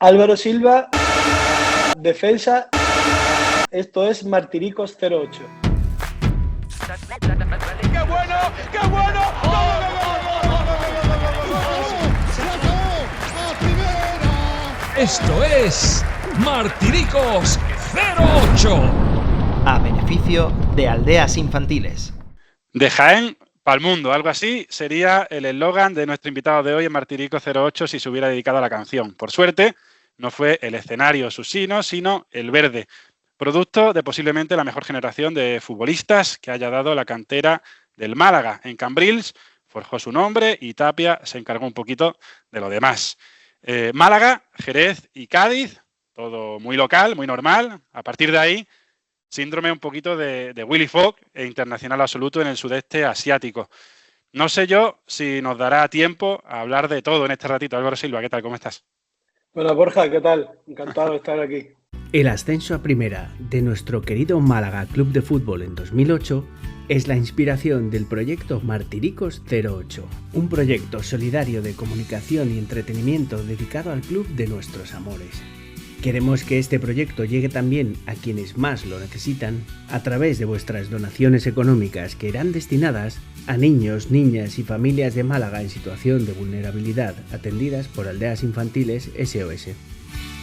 Álvaro Silva, defensa. Esto es Martiricos 08. ¡Qué bueno! ¡Qué bueno! Esto es Martiricos 08. A beneficio de Aldeas Infantiles. De Jaén pa'l mundo, algo así sería el eslogan de nuestro invitado de hoy en Martiricos 08 si se hubiera dedicado a la canción. Por suerte, no fue el escenario Susino, sino el verde, producto de posiblemente la mejor generación de futbolistas que haya dado la cantera del Málaga. En Cambrils forjó su nombre y Tapia se encargó un poquito de lo demás. Málaga, Jerez y Cádiz, todo muy local, muy normal. A partir de ahí, síndrome un poquito de Willy Fogg e internacional absoluto en el sudeste asiático. No sé yo si nos dará tiempo a hablar de todo en este ratito. Álvaro Silva, ¿qué tal? ¿Cómo estás? Bueno, Borja, ¿qué tal? Encantado de estar aquí. El ascenso a primera de nuestro querido Málaga Club de Fútbol en 2008 es la inspiración del proyecto Martiricos 08, un proyecto solidario de comunicación y entretenimiento dedicado al club de nuestros amores. Queremos que este proyecto llegue también a quienes más lo necesitan a través de vuestras donaciones económicas que irán destinadas a niños, niñas y familias de Málaga en situación de vulnerabilidad atendidas por Aldeas Infantiles SOS.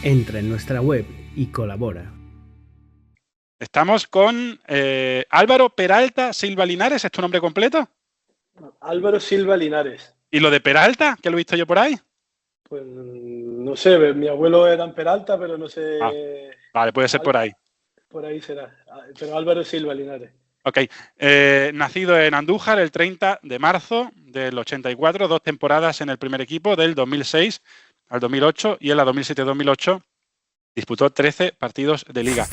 Entra en nuestra web y colabora. Estamos con Álvaro Peralta Silva Linares, ¿es tu nombre completo? Álvaro Silva Linares. ¿Y lo de Peralta, que lo he visto yo por ahí? Pues no sé, mi abuelo era en Peralta, pero no sé. Vale, puede ser por ahí. Por ahí será. Pero Álvaro Silva Linares. Ok. Nacido en Andújar el 30 de marzo del 84, 2 temporadas en el primer equipo del 2006 al 2008 y en la 2007-2008 disputó 13 partidos de liga.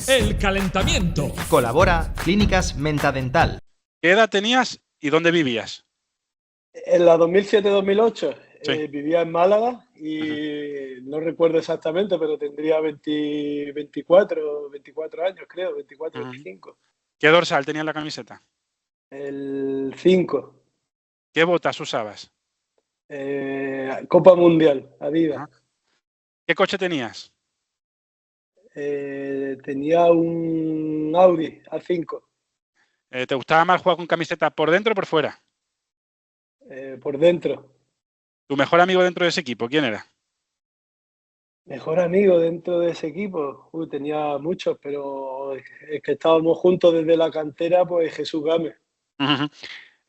El calentamiento. Colabora Clínicas Mentadental. ¿Qué edad tenías y dónde vivías? En la 2007-2008 Sí. vivía en Málaga y no recuerdo exactamente, pero tendría 24 años, creo, 24, 25. ¿Qué dorsal tenía en la camiseta? El 5. ¿Qué botas usabas? Copa Mundial, Adidas. ¿Qué coche tenías? Tenía un Audi A5. ¿Te gustaba más jugar con camiseta por dentro o por fuera? Por dentro. ¿Tu mejor amigo dentro de ese equipo quién era? Mejor amigo dentro de ese equipo. Tenía muchos, pero es que estábamos juntos desde la cantera, pues Jesús Gámez.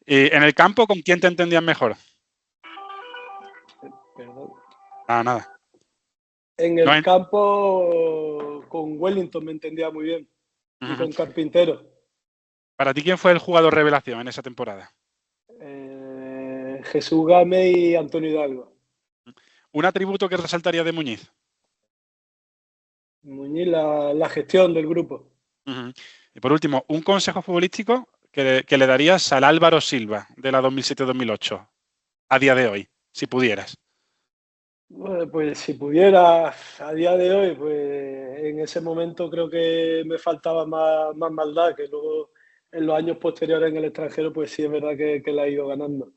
¿Y en el campo con quién te entendías mejor? Perdón. Nada. En el campo con Wellington me entendía muy bien. Y con Carpintero. ¿Para ti quién fue el jugador revelación en esa temporada? Jesús Gámez y Antonio Hidalgo. ¿Un atributo que resaltaría de Muñiz? Muñiz, la gestión del grupo. Y por último, un consejo futbolístico que le darías al Álvaro Silva de la 2007-2008 a día de hoy, si pudieras. Bueno, pues si pudiera a día de hoy, pues en ese momento creo que me faltaba más maldad, que luego en los años posteriores en el extranjero, pues sí es verdad que la he ido ganando.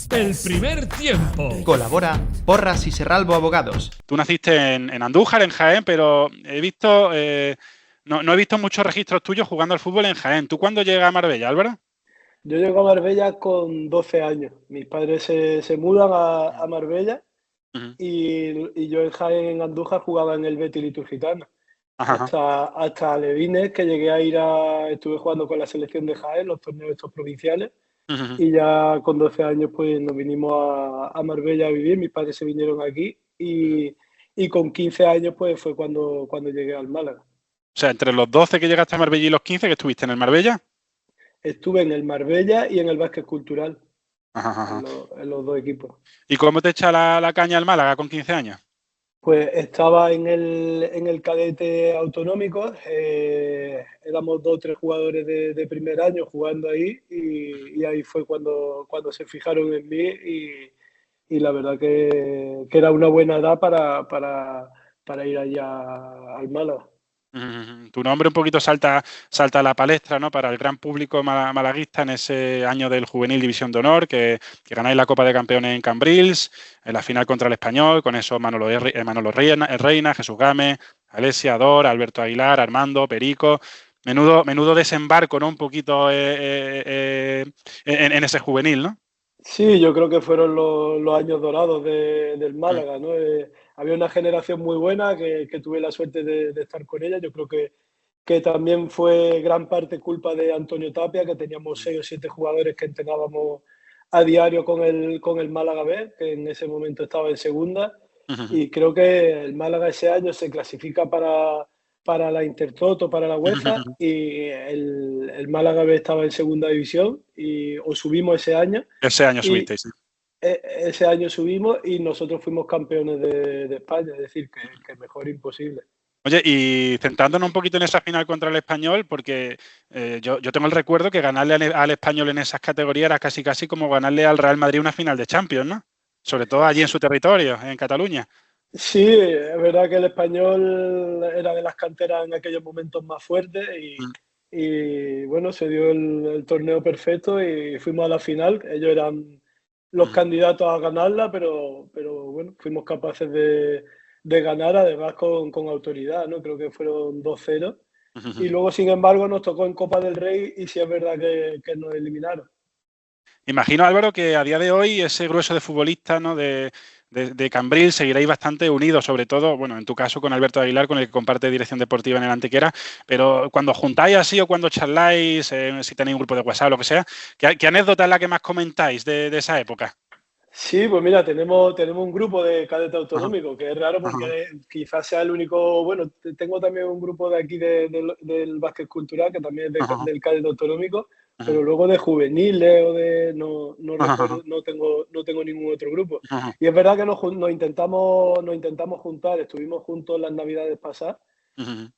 El primer tiempo. Colabora Porras y Serralbo Abogados. Tú naciste en Andújar, en Jaén, pero he visto no he visto muchos registros tuyos jugando al fútbol en Jaén. ¿Tú cuándo llegas a Marbella, Álvaro? Yo llego a Marbella con 12 años. Mis padres se mudan a Marbella y yo en Jaén, en Andújar, jugaba en el Betis Liturgitano. Hasta Levines, que estuve jugando con la selección de Jaén, los torneos estos provinciales. Y ya con 12 años pues nos vinimos a Marbella a vivir. Mis padres se vinieron aquí y con 15 años pues fue cuando llegué al Málaga. O sea, entre los 12 que llegaste a Marbella y los 15 que estuviste en el Marbella. Estuve en el Marbella y en el Básquet Cultural. En los dos equipos. ¿Y cómo te echa la caña el Málaga con 15 años? Pues estaba en el cadete autonómico, éramos 2 o 3 jugadores de primer año jugando ahí y ahí fue cuando se fijaron en mí y la verdad que era una buena edad para ir allá al Málaga. Tu nombre un poquito salta a la palestra, ¿no? Para el gran público malaguista en ese año del Juvenil División de Honor, que ganáis la Copa de Campeones en Cambrils, en la final contra el Español, con eso Manolo Reina, Jesús Gámez, Alesia, Dor, Alberto Aguilar, Armando, Perico. Menudo desembarco, ¿no? Un poquito en ese juvenil, ¿no? Sí, yo creo que fueron los años dorados del Málaga, ¿no? Había una generación muy buena que tuve la suerte de estar con ella. Yo creo que también fue gran parte culpa de Antonio Tapia, que teníamos 6 o 7 jugadores que entrenábamos a diario con el Málaga B, que en ese momento estaba en segunda. Y creo que el Málaga ese año se clasifica para la Intertoto, para la UEFA, y el Málaga B estaba en segunda división, o subimos ese año. Ese año subisteis, sí. Ese año subimos y nosotros fuimos campeones de España, es decir, que mejor imposible. Oye, y centrándonos un poquito en esa final contra el Español, porque yo tengo el recuerdo que ganarle al Español en esas categorías era casi como ganarle al Real Madrid una final de Champions, ¿no? Sobre todo allí en su territorio, en Cataluña. Sí, es verdad que el Español era de las canteras en aquellos momentos más fuertes y bueno, se dio el torneo perfecto y fuimos a la final. Ellos eran los candidatos a ganarla, pero bueno, fuimos capaces de ganar, además con autoridad, ¿no? Creo que fueron 2-0. Y luego, sin embargo, nos tocó en Copa del Rey y sí es verdad que nos eliminaron. Imagino, Álvaro, que a día de hoy ese grueso de futbolistas, ¿no? de Cambrils seguiréis bastante unidos, sobre todo, bueno, en tu caso con Alberto Aguilar, con el que comparte dirección deportiva en el Antequera, pero cuando juntáis así o cuando charláis, si tenéis un grupo de WhatsApp o lo que sea, ¿qué anécdota es la que más comentáis de esa época? Sí, pues mira, tenemos un grupo de cadete autonómico, que es raro porque quizás sea el único. Bueno, tengo también un grupo de aquí del básquet cultural, que también es del cadete autonómico, pero luego de juveniles o de. No recuerdo, no tengo ningún otro grupo. Y es verdad que nos intentamos juntar, estuvimos juntos las Navidades pasadas.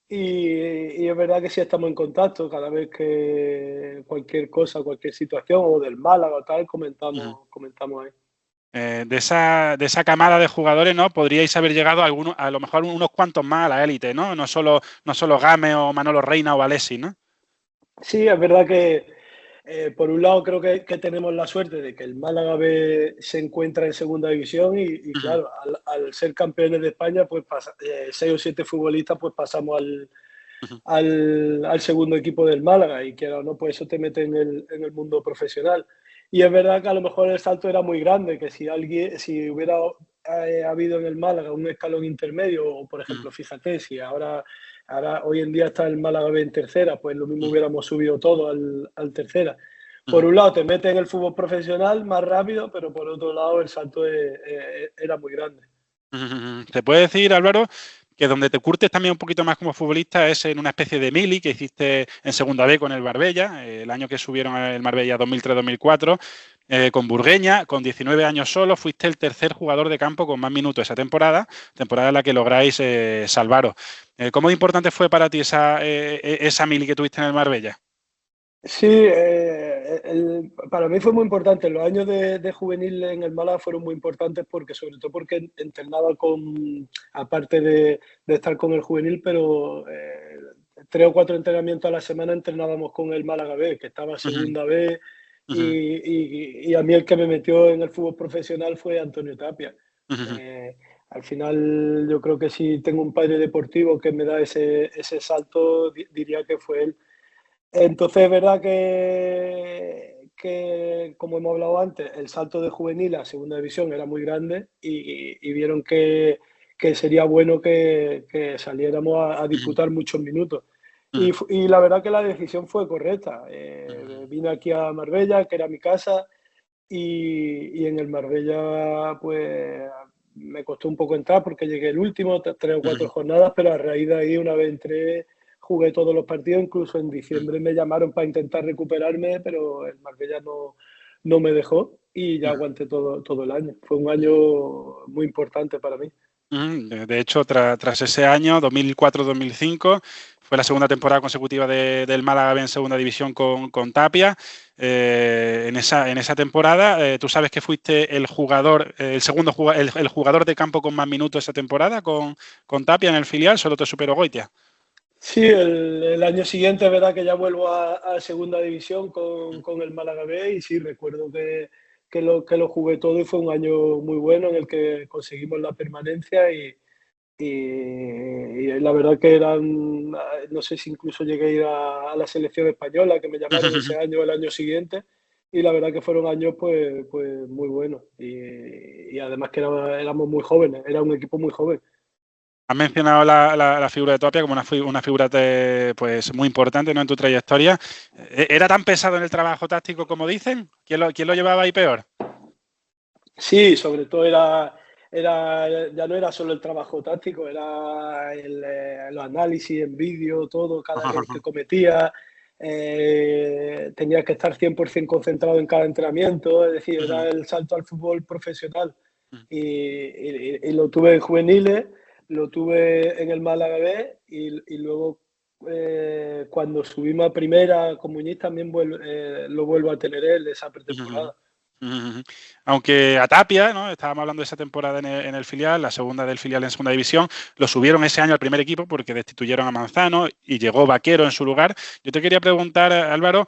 Y es verdad que sí estamos en contacto cada vez que cualquier cosa, cualquier situación, o del Málaga o tal, comentamos ahí. De esa camada de jugadores, ¿no? Podríais haber llegado a lo mejor unos cuantos más a la élite, ¿no? No solo Game o Manolo Reina o Alessi, ¿no? Sí, es verdad que por un lado creo que tenemos la suerte de que el Málaga B se encuentra en segunda división y claro, al ser campeones de España, pues 6 o 7 futbolistas, pues pasamos al segundo equipo del Málaga y quiera o no, pues eso te mete en el mundo profesional. Y es verdad que a lo mejor el salto era muy grande, que si hubiera habido en el Málaga un escalón intermedio, o por ejemplo, fíjate, si ahora hoy en día está el Málaga B en tercera, pues lo mismo hubiéramos subido todo al tercera. Por un lado te mete en el fútbol profesional más rápido, pero por otro lado el salto era muy grande. ¿Te puede decir, Álvaro, que donde te curtes también un poquito más como futbolista es en una especie de mili que hiciste en segunda B con el Marbella, el año que subieron el Marbella 2003-2004, con Burgueña, con 19 años solo, fuiste el tercer jugador de campo con más minutos esa temporada en la que lográis salvaros. ¿Cómo importante fue para ti esa mili que tuviste en el Marbella? Sí, para mí fue muy importante. Los años de juvenil en el Málaga fueron muy importantes sobre todo porque entrenaba aparte de estar con el juvenil, pero 3 o 4 entrenamientos a la semana entrenábamos con el Málaga B, que estaba segunda B, y a mí el que me metió en el fútbol profesional fue Antonio Tapia. Al final yo creo que si tengo un padre deportivo que me da ese salto, diría que fue él. Entonces es verdad que, como hemos hablado antes, el salto de juvenil a segunda división era muy grande y vieron que sería bueno que saliéramos a disputar muchos minutos. Y la verdad que la decisión fue correcta. Vine aquí a Marbella, que era mi casa, y en el Marbella pues me costó un poco entrar porque llegué el último, 3 o 4 jornadas, pero a raíz de ahí una vez entré, jugué todos los partidos, incluso en diciembre me llamaron para intentar recuperarme, pero el Marbella no me dejó y ya aguanté todo el año. Fue un año muy importante para mí. De hecho, tras ese año, 2004-2005, fue la segunda temporada consecutiva del Málaga B en segunda división con Tapia. En esa temporada, tú sabes que fuiste el jugador de campo con más minutos esa temporada con Tapia en el filial, solo te superó Goitia. Sí, el año siguiente es verdad que ya vuelvo a segunda división con el Málaga B y sí, recuerdo que lo jugué todo y fue un año muy bueno en el que conseguimos la permanencia y la verdad que eran, no sé si incluso llegué a ir a la selección española, que me llamaron ese año o el año siguiente, y la verdad que fueron años pues muy buenos y además que éramos muy jóvenes, era un equipo muy joven. Has mencionado la figura de Tapia como una figura pues muy importante, ¿no?, en tu trayectoria. ¿Era tan pesado en el trabajo táctico como dicen? ¿Quién lo llevaba ahí peor? Sí, sobre todo ya no era solo el trabajo táctico, era los análisis en vídeo, todo, cada error que cometía, tenía que estar 100% concentrado en cada entrenamiento, es decir, era el salto al fútbol profesional. Y lo tuve en juveniles, lo tuve en el Málaga B y luego cuando subimos a primera con Muñiz también lo vuelvo a tener él, esa pretemporada. Aunque a Tapia, ¿no?, estábamos hablando de esa temporada en el filial, la segunda del filial en segunda división, lo subieron ese año al primer equipo porque destituyeron a Manzano y llegó Vaquero en su lugar. Yo te quería preguntar, Álvaro,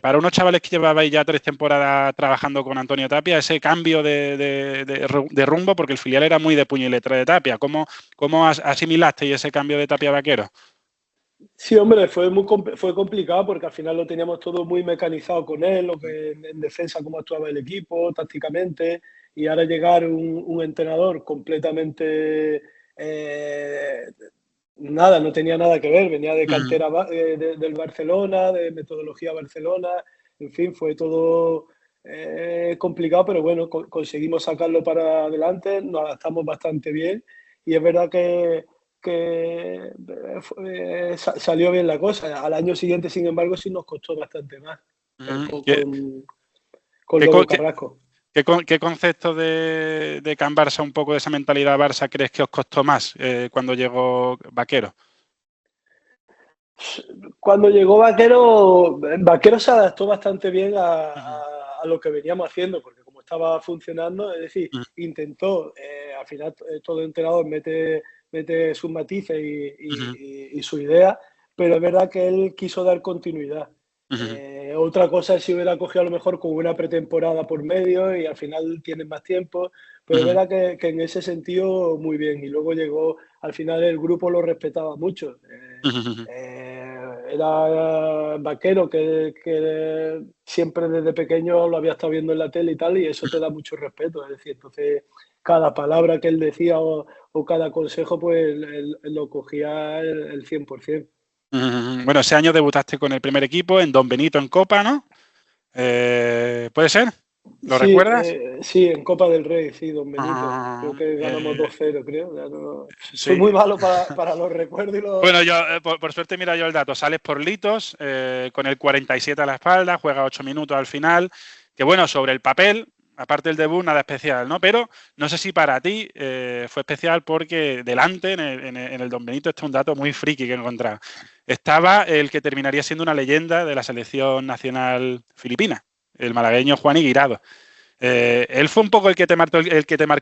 para unos chavales que llevabais ya 3 temporadas trabajando con Antonio Tapia, ese cambio de rumbo, porque el filial era muy de puño y letra de Tapia, ¿cómo asimilasteis ese cambio de Tapia a Vaquero? Sí, hombre, fue complicado porque al final lo teníamos todo muy mecanizado con él, lo que en defensa, cómo actuaba el equipo, tácticamente, y ahora llegar un entrenador completamente nada, no tenía nada que ver, venía de cantera del Barcelona, de metodología Barcelona, en fin, fue todo complicado, pero bueno, conseguimos sacarlo para adelante, nos adaptamos bastante bien y es verdad que salió bien la cosa. Al año siguiente, sin embargo, sí nos costó bastante más con Lobo Carrasco. ¿Qué concepto de Can Barça, un poco de esa mentalidad Barça, crees que os costó más cuando llegó Vaquero? Cuando llegó Vaquero se adaptó bastante bien a lo que veníamos haciendo, porque como estaba funcionando, es decir, intentó, al final todo entrenador mete sus matices y su idea, pero es verdad que él quiso dar continuidad. Otra cosa es si hubiera cogido a lo mejor con una pretemporada por medio y al final tienen más tiempo, pero es verdad que en ese sentido muy bien. Y luego llegó, al final el grupo lo respetaba mucho. Era Vaquero que siempre desde pequeño lo había estado viendo en la tele y tal, y eso te da mucho respeto. Es decir, entonces cada palabra que él decía o cada consejo, pues él lo cogía el 100%. Bueno, ese año debutaste con el primer equipo en Don Benito en Copa, ¿no? ¿Puede ser? ¿Lo recuerdas? Sí, en Copa del Rey, sí, Don Benito. Creo que ganamos 2-0, creo. No, soy muy malo para los recuerdos y los... Bueno, yo por suerte mira yo el dato. Sales por Litos, con el 47 a la espalda, juega 8 minutos al final. Que bueno, sobre el papel, aparte del debut, nada especial, ¿no? Pero no sé si para ti fue especial porque delante, en el Don Benito, este es un dato muy friki que he encontrado. Estaba el que terminaría siendo una leyenda de la selección nacional filipina, el malagueño Juan Guirado. Él fue un poco el que te marcó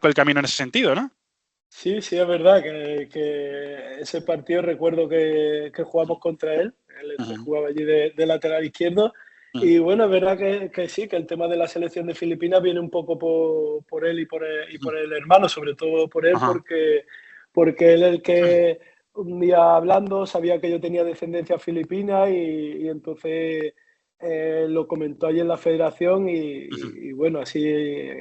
el camino en ese sentido, ¿no? Sí, es verdad que ese partido recuerdo que jugamos contra él. Él jugaba allí de lateral izquierdo. Y bueno, es verdad que sí, que el tema de la selección de Filipinas viene un poco por él y por el hermano, sobre todo por él, porque él es el que un día hablando sabía que yo tenía descendencia filipina y entonces lo comentó allí en la federación y bueno, así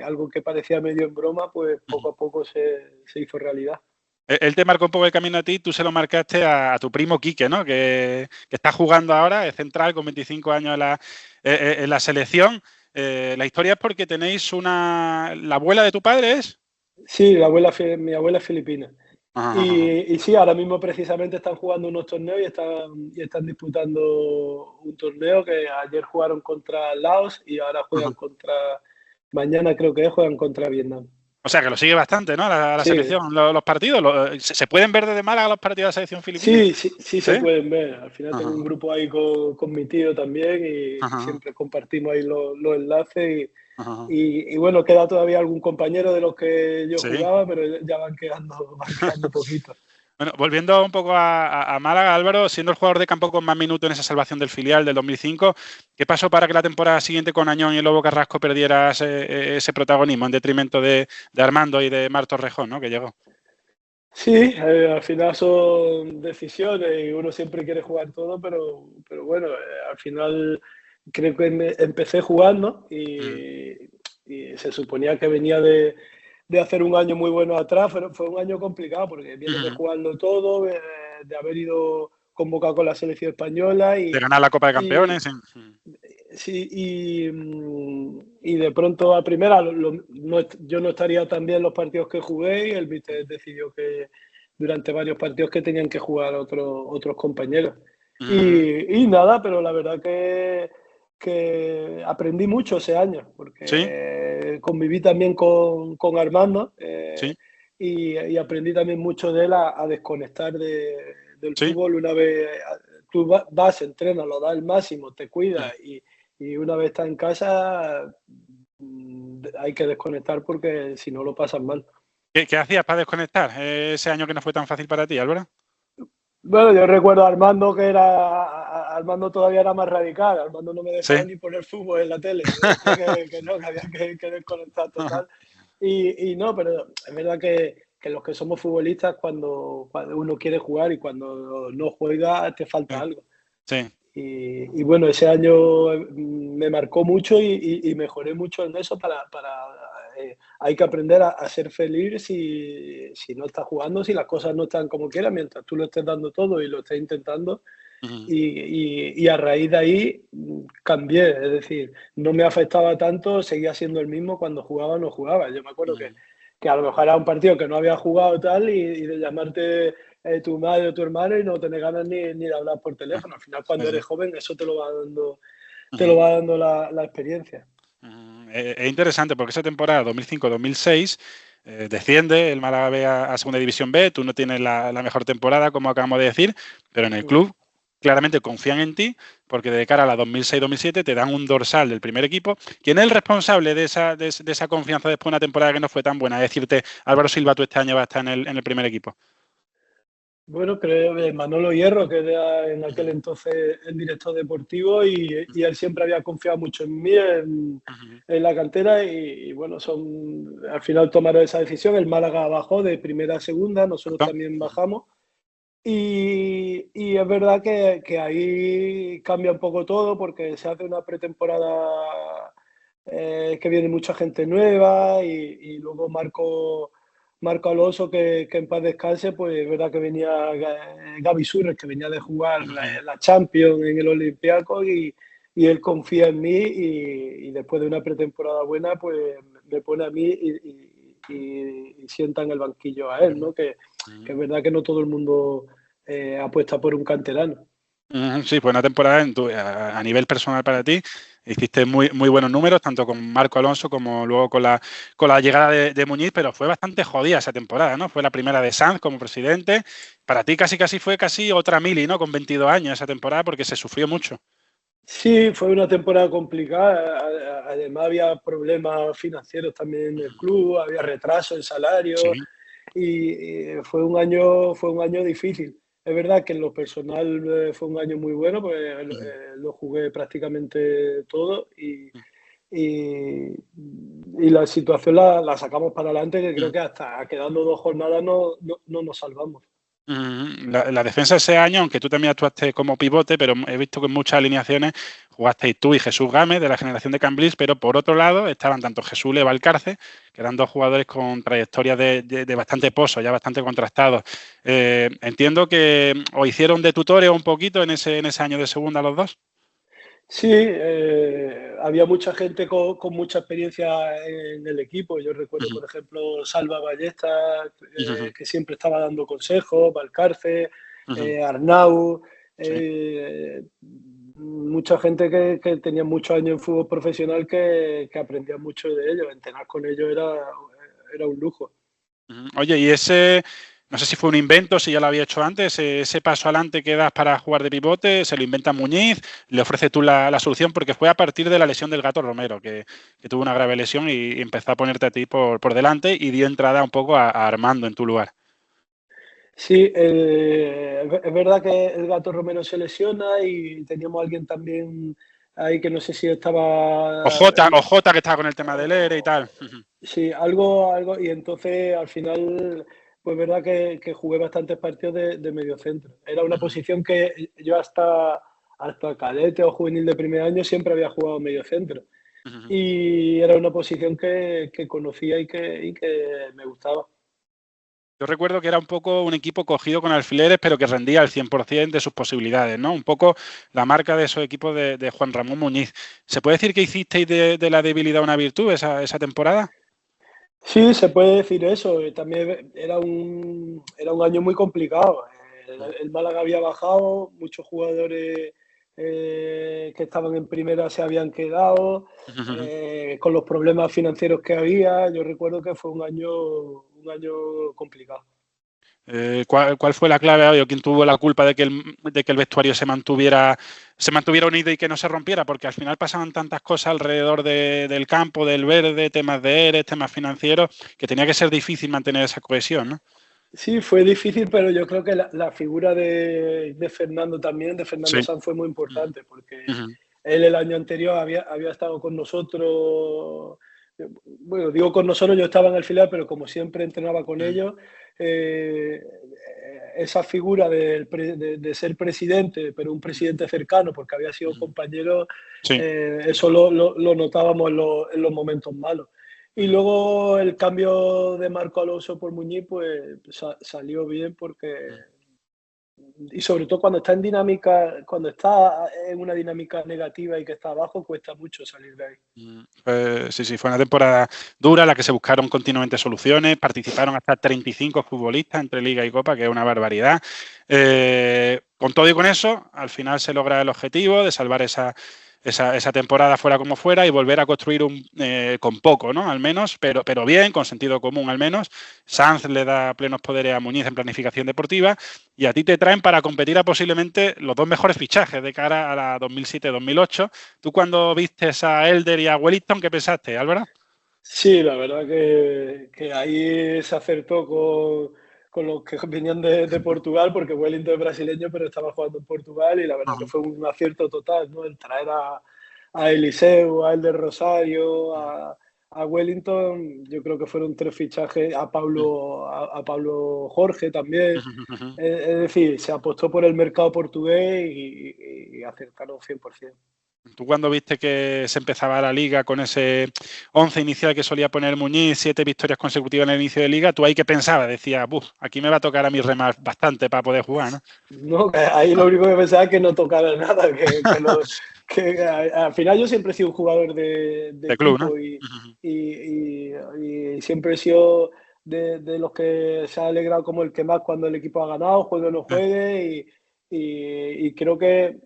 algo que parecía medio en broma, pues poco a poco se hizo realidad. Él te marcó un poco el camino a ti, tú se lo marcaste a tu primo Quique, ¿no? Que está jugando ahora, es central con 25 años en la selección. La historia es porque tenéis ¿la abuela de tu padre es? Sí, mi abuela es filipina. Y sí, ahora mismo precisamente están jugando unos torneos y están disputando un torneo que ayer jugaron contra Laos y ahora juegan mañana creo que juegan contra Vietnam. O sea, que lo sigue bastante, ¿no? La selección, los partidos. ¿Se pueden ver desde Málaga los partidos de la selección filipina? Sí, se pueden ver. Al final tengo un grupo ahí con mi tío también y siempre compartimos ahí los enlaces y bueno, queda todavía algún compañero de los que yo jugaba, pero ya van quedando poquito. Bueno, volviendo un poco a Málaga, Álvaro, siendo el jugador de campo con más minutos en esa salvación del filial del 2005, ¿qué pasó para que la temporada siguiente con Añón y el Lobo Carrasco perdiera ese protagonismo en detrimento de Armando y de Marc Torrejón, ¿no?, que llegó? Sí, al final son decisiones y uno siempre quiere jugar todo, pero bueno, al final creo que empecé jugando y se suponía que venía de hacer un año muy bueno atrás, pero fue un año complicado porque vienes de jugarlo todo, de haber ido convocado con la selección española de ganar la Copa de Campeones. Sí, y de pronto a primera yo no estaría tan bien en los partidos que jugué y el míster decidió que durante varios partidos que tenían que jugar otros compañeros. Y nada, pero la verdad que aprendí mucho ese año, porque ¿Sí? Conviví también con Armando ¿Sí? y aprendí también mucho de él a desconectar del ¿Sí? fútbol. Una vez tú vas, entrenas, lo das el máximo, te cuidas y una vez estás en casa hay que desconectar porque si no lo pasas mal. ¿Qué hacías para desconectar ese año que no fue tan fácil para ti, Álvaro? Bueno, yo recuerdo a Armando Armando todavía era más radical. Armando no me dejaba ni poner fútbol en la tele. Que no, que había que desconectar total. Y no, pero es verdad que los que somos futbolistas, cuando uno quiere jugar y cuando no juega, te falta algo. Sí. Y bueno, ese año me marcó mucho y mejoré mucho en eso hay que aprender a ser feliz si no estás jugando, si las cosas no están como quieras, mientras tú lo estés dando todo y lo estés intentando. Y a raíz de ahí cambié, es decir, no me afectaba tanto, seguía siendo el mismo cuando jugaba o no jugaba. Yo me acuerdo que a lo mejor era un partido que no había jugado tal y de llamarte tu madre o tu hermano y no tener ganas ni de hablar por teléfono. Al final, cuando eres joven, eso te lo va dando la experiencia. Es interesante porque esa temporada 2005-2006 desciende el Málaga B a Segunda División B, tú no tienes la mejor temporada, como acabamos de decir, pero en el club claramente confían en ti porque de cara a la 2006-2007 te dan un dorsal del primer equipo. ¿Quién es el responsable de esa confianza después de una temporada que no fue tan buena? Es decirte, Álvaro Silva, tú este año vas a estar en el primer equipo. Bueno, creo que Manolo Hierro, que era en aquel entonces el director deportivo, y él siempre había confiado mucho en mí, en la cantera, y bueno, al final tomaron esa decisión. El Málaga bajó de primera a segunda, nosotros también bajamos, y es verdad que ahí cambia un poco todo, porque se hace una pretemporada que viene mucha gente nueva, y luego Marco Alonso, que en paz descanse, pues es verdad que venía Gaby Suárez, que venía de jugar la Champions en el Olympiacos y él confía en mí y después de una pretemporada buena, pues me pone a mí y sienta en el banquillo a él, ¿no? Que es verdad que no todo el mundo apuesta por un canterano. Sí, pues una temporada a nivel personal para ti. Hiciste muy, muy buenos números, tanto con Marco Alonso como luego con la llegada de Muñiz, pero fue bastante jodida esa temporada, ¿no? Fue la primera de Sanz como presidente. Para ti casi fue otra mili, ¿no? Con 22 años esa temporada, porque se sufrió mucho. Sí, fue una temporada complicada. Además había problemas financieros también en el club, había retraso en salarios y fue un año difícil. Es verdad que en lo personal fue un año muy bueno, pues lo jugué prácticamente todo y la situación la sacamos para adelante, que creo que hasta quedando 2 jornadas no nos salvamos. La defensa ese año, aunque tú también actuaste como pivote, pero he visto que en muchas alineaciones jugasteis tú y Jesús Gámez de la generación de Cambrils, pero por otro lado estaban tanto Jesús y Valcarce, que eran dos jugadores con trayectorias de bastante pozo, ya bastante contrastados. Entiendo que os hicieron de tutores un poquito en ese año de segunda los dos. Sí, había mucha gente con mucha experiencia en el equipo. Yo recuerdo, por ejemplo, Salva Ballesta, que siempre estaba dando consejos, Valcarce, Arnau, mucha gente que tenía muchos años en fútbol profesional que aprendía mucho de ellos. Entrenar con ellos era un lujo. Oye, y no sé si fue un invento, si ya lo había hecho antes, ese paso adelante que das para jugar de pivote, se lo inventa Muñiz, le ofrece tú la solución, porque fue a partir de la lesión del Gato Romero, que tuvo una grave lesión y empezó a ponerte a ti por delante y dio entrada un poco a Armando en tu lugar. Sí, es verdad que el Gato Romero se lesiona y teníamos a alguien también ahí que no sé si estaba... Ojota, que estaba con el tema del ERE y tal. Sí, algo, y entonces al final, pues verdad que jugué bastantes partidos de mediocentro. Era una posición que yo hasta cadete o juvenil de primer año siempre había jugado mediocentro. Y era una posición que conocía y que me gustaba. Yo recuerdo que era un poco un equipo cogido con alfileres, pero que rendía al 100% de sus posibilidades, ¿no? Un poco la marca de esos equipos de Juan Ramón Muñiz. ¿Se puede decir que hicisteis de la debilidad una virtud esa temporada? Sí, se puede decir eso. También era un año muy complicado. El Málaga había bajado, muchos jugadores que estaban en primera se habían quedado, con los problemas financieros que había. Yo recuerdo que fue un año complicado. ¿Cuál fue la clave o quién tuvo la culpa de que el vestuario se mantuviera unido y que no se rompiera? Porque al final pasaban tantas cosas alrededor del campo, del verde, temas de ERES, temas financieros, que tenía que ser difícil mantener esa cohesión, ¿no? Sí, fue difícil, pero yo creo que la figura de Fernando también, de Fernando Sanz, fue muy importante, porque él el año anterior había estado con nosotros. Bueno, digo con nosotros, yo estaba en el filial, pero como siempre entrenaba con ellos, esa figura de ser presidente, pero un presidente cercano, porque había sido compañero, eso lo notábamos en los momentos malos. Y luego el cambio de Marco Alonso por Muñiz, pues salió bien porque... Y sobre todo cuando está en una dinámica negativa y que está abajo, cuesta mucho salir de ahí. Sí, fue una temporada dura en la que se buscaron continuamente soluciones, participaron hasta 35 futbolistas entre Liga y Copa, que es una barbaridad. Con todo y con eso, al final se logra el objetivo de salvar esa temporada fuera como fuera y volver a construir con poco, ¿no? Al menos, pero bien, con sentido común al menos. Sanz le da plenos poderes a Muñiz en planificación deportiva y a ti te traen para competir a posiblemente los dos mejores fichajes de cara a la 2007-2008. ¿Tú cuando vistes a Elder y a Wellington, qué pensaste, Álvaro? Sí, la verdad que ahí se acertó con los que venían de Portugal, porque Wellington es brasileño, pero estaba jugando en Portugal y la verdad que fue un acierto total, ¿no? El traer a Eliseu, a Elder Rosario, a Wellington, yo creo que fueron 3 fichajes, a Pablo Jorge también. Es decir, se apostó por el mercado portugués y acertaron 100%. Tú cuando viste que se empezaba la Liga con ese 11 inicial que solía poner Muñiz, 7 victorias consecutivas en el inicio de Liga, ¿tú ahí qué pensabas? Decías, aquí me va a tocar a mí remar bastante para poder jugar, ¿no? No, ahí lo único que pensaba es que no tocara nada, que al final yo siempre he sido un jugador de club, equipo, ¿no? y siempre he sido de los que se ha alegrado como el que más cuando el equipo ha ganado, juegue o no juegue, y creo que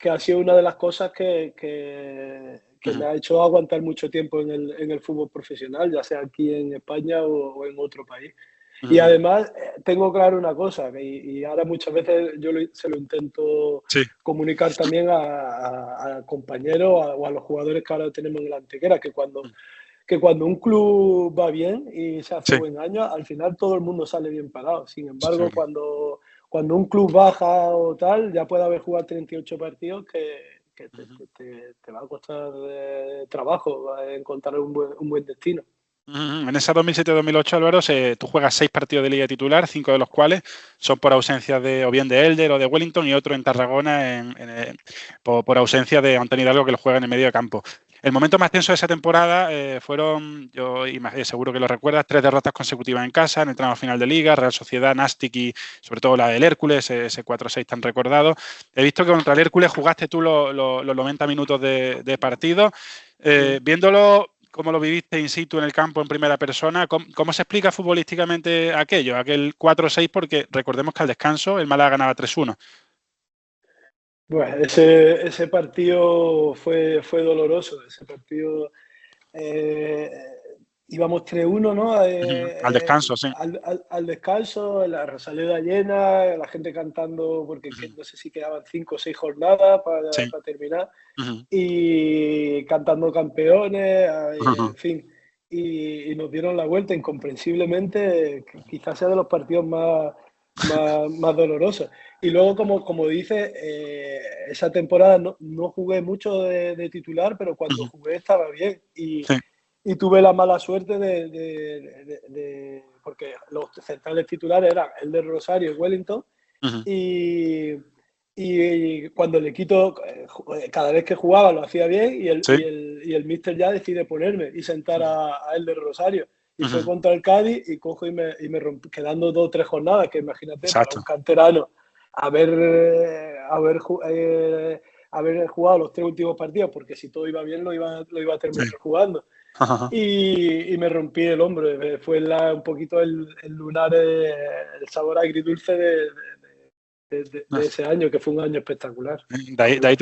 ha sido una de las cosas que me ha hecho aguantar mucho tiempo en el fútbol profesional, ya sea aquí en España o en otro país. Y además tengo claro una cosa, y ahora muchas veces yo se lo intento comunicar también a compañeros o a los jugadores que ahora tenemos en la Antequera, que cuando un club va bien y se hace buen año, al final todo el mundo sale bien parado. Sin embargo, cuando un club baja o tal, ya puede haber jugado 38 partidos que te va a costar trabajo encontrar un buen destino. En esa 2007-2008, Álvaro, tú juegas 6 partidos de Liga titular, 5 de los cuales son por ausencia o bien de Elder o de Wellington, y otro en Tarragona por ausencia de Antonio Hidalgo, que lo juega en el medio de campo. El momento más tenso de esa temporada fueron, yo seguro que lo recuerdas, 3 derrotas consecutivas en casa, en el tramo final de Liga, Real Sociedad, Nastic y sobre todo la del Hércules, ese 4-6 tan recordado. He visto que contra el Hércules jugaste tú los 90 minutos de partido. Viéndolo, cómo lo viviste in situ en el campo en primera persona, ¿cómo se explica futbolísticamente aquel 4-6? Porque recordemos que al descanso el Málaga ganaba 3-1. Bueno, ese partido fue doloroso. Ese partido íbamos 3-1, ¿no? Al descanso, sí. Al descanso, la Rosaleda llena, la gente cantando, porque no sé si quedaban 5 o 6 jornadas para terminar, y cantando campeones, en fin. Y nos dieron la vuelta incomprensiblemente. Quizás sea de los partidos más dolorosa. Y luego, como dices, esa temporada no jugué mucho de titular, pero cuando jugué estaba bien. Y tuve la mala suerte porque los centrales titulares eran el de Rosario y Wellington. Y cuando le quito, cada vez que jugaba lo hacía bien y el míster ya decide ponerme y sentar a el de Rosario. Y fue contra el Cádiz y cojo y me rompí, quedando 2 o 3 jornadas, que imagínate, para un canterano haber jugado los 3 últimos partidos, porque si todo iba bien lo iba a terminar jugando. Y me rompí el hombro. Fue un poquito el lunar, el sabor agridulce de ese año, que fue un año espectacular. De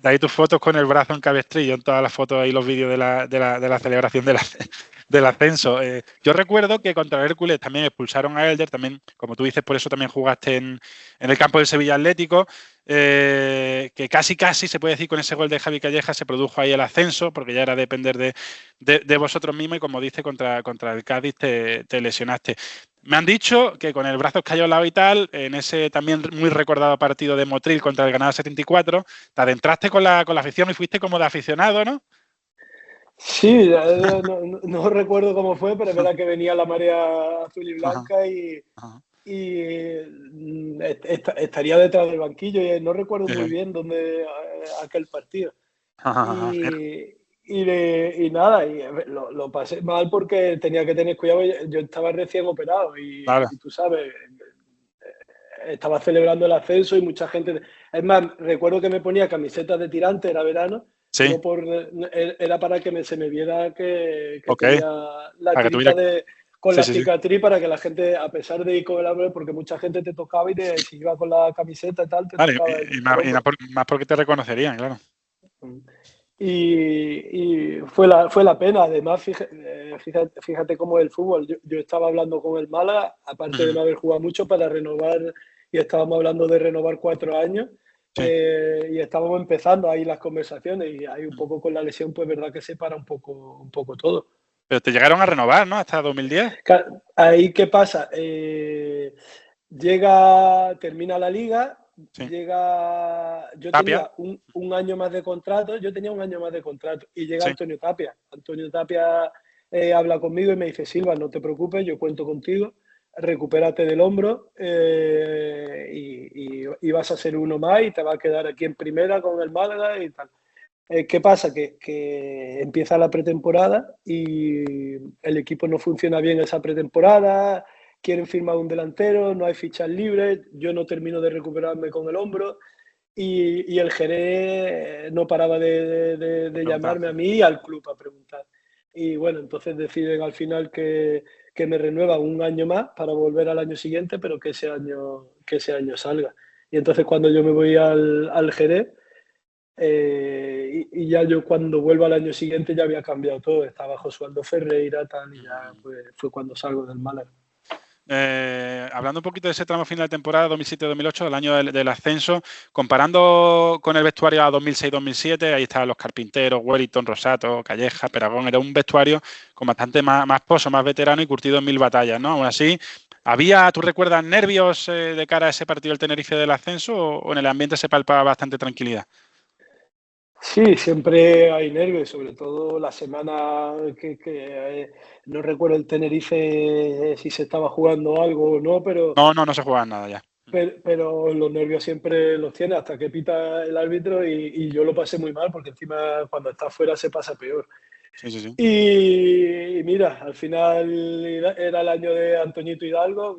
ahí tus fotos con el brazo en cabestrillo, en todas las fotos y los vídeos de la celebración del ascenso. Yo recuerdo que contra el Hércules también expulsaron a Elder, también, como tú dices, por eso también jugaste en el campo del Sevilla Atlético, que casi se puede decir con ese gol de Javi Calleja se produjo ahí el ascenso, porque ya era depender de vosotros mismos y como dices, contra el Cádiz te lesionaste. Me han dicho que con el brazo escayolado y tal, en ese también muy recordado partido de Motril contra el Granada 74, te adentraste con la afición y fuiste como de aficionado, ¿no? Sí, no recuerdo cómo fue, pero es verdad que venía la marea azul y blanca y estaría detrás del banquillo y no recuerdo muy bien dónde aquel partido. Y nada, lo pasé mal porque tenía que tener cuidado. Yo estaba recién operado y tú sabes, estaba celebrando el ascenso y mucha gente. Es más, recuerdo que me ponía camisetas de tirante, era verano. Era para que se me viera que tenía la tirita con la cicatriz, para que la gente, a pesar de ir con el hambre, porque mucha gente te tocaba y si iba con la camiseta y tal, te tocaba. Y más porque te reconocerían, claro. Y fue la pena. Además, fíjate cómo es el fútbol. Yo estaba hablando con el Málaga, aparte de no haber jugado mucho, para renovar, y estábamos hablando de renovar 4 años. Y estábamos empezando ahí las conversaciones y ahí un poco con la lesión, pues verdad que se para un poco todo. Pero te llegaron a renovar, ¿no? Hasta 2010. Ahí, ¿qué pasa? Termina la liga, yo tenía un año más de contrato, y llega Antonio Tapia. Antonio Tapia habla conmigo y me dice: Silva, no te preocupes, yo cuento contigo. Recupérate del hombro y vas a ser uno más y te vas a quedar aquí en primera con el Málaga y tal. ¿Qué pasa? Que empieza la pretemporada y el equipo no funciona bien esa pretemporada, quieren firmar un delantero, no hay fichas libres, yo no termino de recuperarme con el hombro y el Jerez no paraba de llamarme a mí y al club a preguntar. Y bueno, entonces deciden al final que me renuevan un año más para volver al año siguiente, pero que ese año salga. Y entonces cuando yo me voy al Jerez, y ya yo cuando vuelvo al año siguiente ya había cambiado todo, estaba Josualdo Ferreira, tal, y ya fue cuando salgo del Málaga. Hablando un poquito de ese tramo final de temporada 2007-2008, el año del ascenso, comparando con el vestuario a 2006-2007, ahí estaban los Carpinteros, Wellington, Rosato, Calleja, Peragón, era un vestuario con bastante más pozo, más veterano y curtido en 1000 batallas, ¿no? Aún así, ¿tú recuerdas nervios de cara a ese partido del Tenerife del ascenso o en el ambiente se palpaba bastante tranquilidad? Sí, siempre hay nervios, sobre todo la semana que no recuerdo el Tenerife si se estaba jugando algo o no, pero... No se jugaba nada ya. Pero los nervios siempre los tiene hasta que pita el árbitro y yo lo pasé muy mal porque encima cuando está fuera se pasa peor. Sí. Y mira, al final era el año de Antoñito Hidalgo,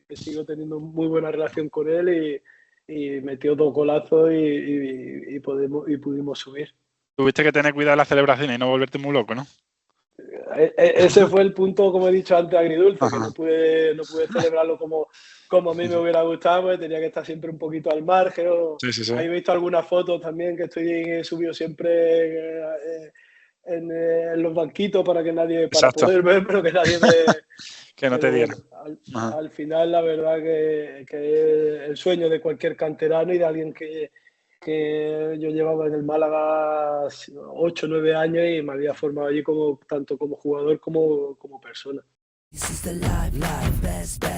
que sigo teniendo muy buena relación con él y metió 2 golazos y pudimos subir. Tuviste que tener cuidado en la celebración y no volverte muy loco, ¿no? Ese fue el punto, como he dicho antes, agridulce, que no pude celebrarlo como a mí me hubiera gustado, pues tenía que estar siempre un poquito al margen. Sí. He visto algunas fotos también que he subido siempre en los banquitos para poder ver, pero que nadie me... que no te diera. Al final, la verdad que es el sueño de cualquier canterano y de alguien que yo llevaba en el Málaga 8 o 9 años y me había formado allí tanto como jugador como persona.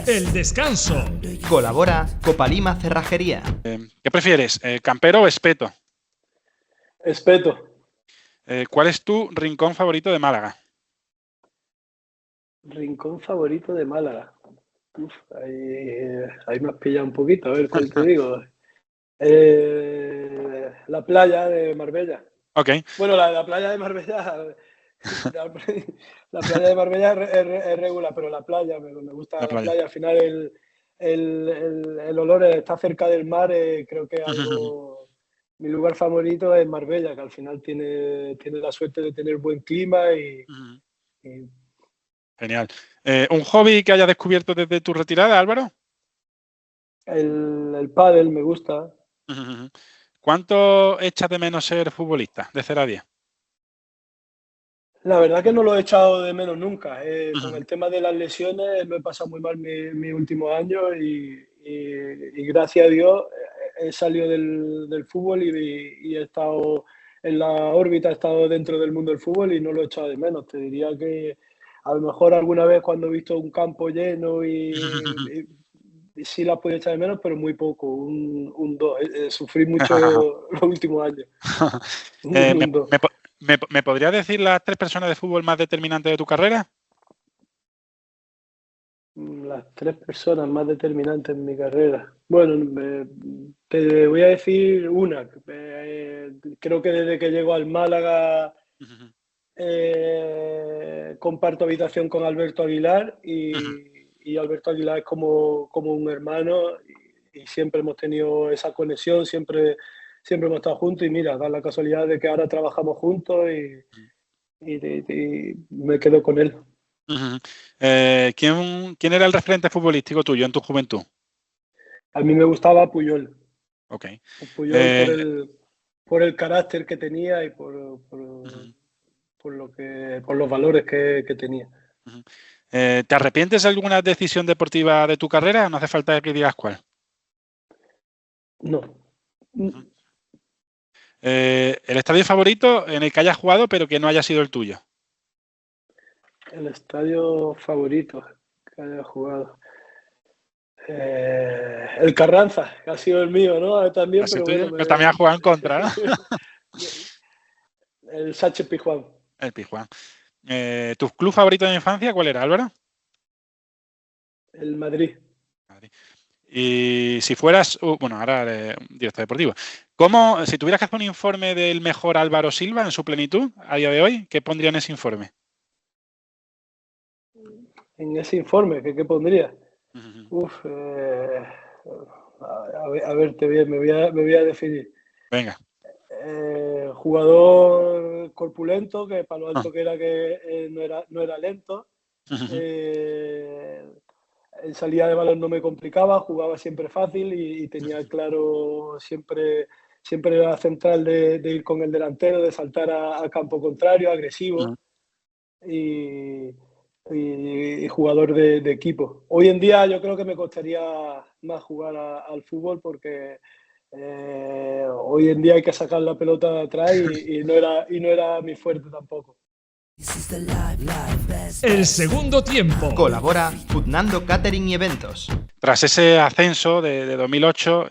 El descanso. Colabora Copalima Cerrajería. ¿Qué prefieres, campero o espeto? Espeto. ¿Cuál es tu rincón favorito de Málaga? Rincón favorito de Málaga. Uf, ahí me has pillado un poquito, a ver cuál te digo. La playa de Marbella. Ok. Bueno, la playa de Marbella, la playa de Marbella es regular, pero la playa, me gusta la playa. Al final el olor está cerca del mar, creo que algo... Mi lugar favorito es Marbella, que al final tiene la suerte de tener buen clima y Genial. ¿Un hobby que hayas descubierto desde tu retirada, Álvaro? El pádel me gusta. ¿Cuánto echas de menos ser futbolista, de 0 a 10? La verdad que no lo he echado de menos nunca. Con el tema de las lesiones lo he pasado muy mal mis últimos años y gracias a Dios he salido del fútbol y he estado en la órbita, he estado dentro del mundo del fútbol y no lo he echado de menos. Te diría que a lo mejor alguna vez cuando he visto un campo lleno y sí la puedo echar de menos, pero muy poco, un 2. Sufrí mucho los últimos años. ¿Me podrías decir las 3 personas de fútbol más determinantes de tu carrera? Las 3 personas más determinantes en mi carrera. Bueno, te voy a decir una. Creo que desde que llego al Málaga comparto habitación con Alberto Aguilar y Alberto Aguilar es como un hermano y siempre hemos tenido esa conexión, siempre hemos estado juntos y mira, da la casualidad de que ahora trabajamos juntos y me quedo con él. ¿Quién era el referente futbolístico tuyo en tu juventud? A mí me gustaba Puyol. Ok. Puyol por el carácter que tenía y por los valores que tenía. ¿Te arrepientes de alguna decisión deportiva de tu carrera? No hace falta que digas cuál. No. ¿El estadio favorito en el que hayas jugado pero que no haya sido el tuyo? El estadio favorito que haya jugado. El Carranza, que ha sido el mío, ¿no? También, pero bueno, también has jugado en contra, ¿no? El Sánchez Pizjuán. El Pizjuán. ¿Tu club favorito de la infancia cuál era, Álvaro? El Madrid. Y si fueras, bueno, ahora eres director deportivo, si tuvieras que hacer un informe del mejor Álvaro Silva en su plenitud a día de hoy, ¿qué pondría en ese informe? En ese informe, ¿qué pondría? A ver, me voy a definir. Venga. Jugador corpulento, que para lo alto que era que no era lento. En salida de balón no me complicaba, jugaba siempre fácil y tenía claro siempre la central de ir con el delantero, de saltar a campo contrario, agresivo y jugador de equipo. Hoy en día yo creo que me costaría más jugar al fútbol porque hoy en día hay que sacar la pelota de atrás y no era mi fuerte tampoco. El segundo tiempo. Colabora Futnando Catering y Eventos. Tras ese ascenso de 2008,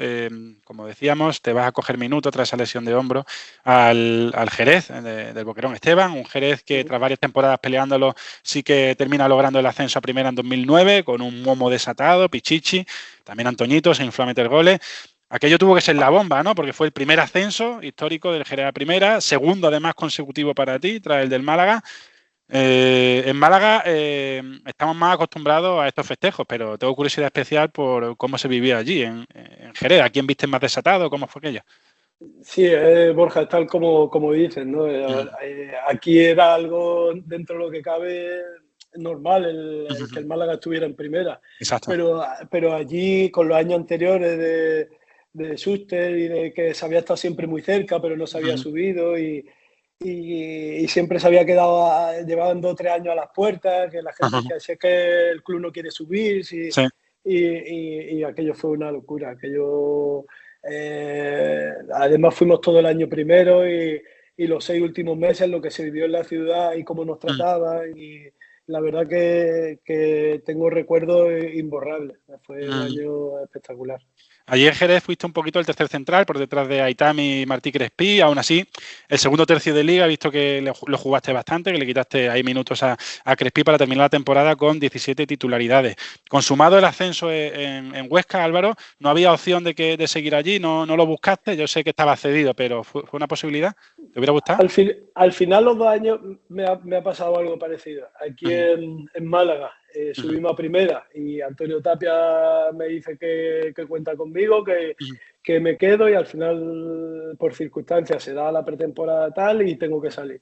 como decíamos, te vas a coger minutos tras esa lesión de hombro al Jerez, del Boquerón Esteban, un Jerez que tras varias temporadas peleándolo sí que termina logrando el ascenso a primera en 2009 con un Momo desatado, Pichichi, también Antoñito, se infló a meter goles. Aquello tuvo que ser la bomba, ¿no? Porque fue el primer ascenso histórico del Jerez a primera, segundo además consecutivo para ti, tras el del Málaga. En Málaga estamos más acostumbrados a estos festejos, pero tengo curiosidad especial por cómo se vivía allí, en Jerez. ¿A quién viste más desatado? ¿Cómo fue aquello? Sí, Borja, tal como dices, ¿no? Aquí era algo dentro de lo que cabe normal que el Málaga estuviera en primera. Exacto. Pero allí, con los años anteriores de Schuster y de que se había estado siempre muy cerca, pero no se había subido y siempre se había quedado, llevaban 2 o 3 años a las puertas, que la gente decía, si es que el club no quiere subir, y aquello fue una locura. Aquello, además fuimos todo el año primero y los 6 últimos meses lo que se vivió en la ciudad y cómo nos trataban y la verdad que tengo recuerdos imborrables. Fue un año espectacular. Allí en Jerez fuiste un poquito el tercer central por detrás de Aitami y Martí Crespí. Aún así, el segundo tercio de liga, he visto que lo jugaste bastante, que le quitaste ahí minutos a Crespí para terminar la temporada con 17 titularidades. Consumado el ascenso en Huesca, Álvaro, ¿no había opción de seguir allí? ¿No lo buscaste? Yo sé que estaba cedido, pero ¿fue una posibilidad? ¿Te hubiera gustado? Al final, los 2 años me ha pasado algo parecido. Aquí en Málaga subimos a primera y Antonio Tapia me dice que cuenta conmigo, que me quedo, y al final, por circunstancias, se da la pretemporada tal y tengo que salir.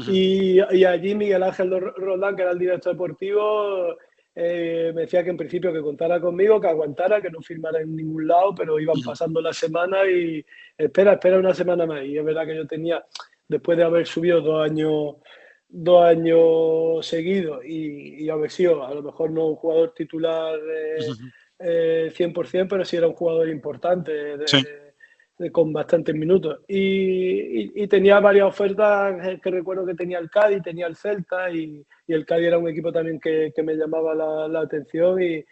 Y allí Miguel Ángel Roldán, que era el director deportivo, me decía que en principio que contara conmigo, que aguantara, que no firmara en ningún lado, pero iban pasando las semanas y espera una semana más. Y es verdad que yo tenía, después de haber subido 2 años seguidos y haber sido a lo mejor no un jugador titular 100%, pero sí era un jugador importante con bastantes minutos. Y tenía varias ofertas que recuerdo que tenía el Cádiz, tenía el Celta, y el Cádiz era un equipo también que me llamaba la atención y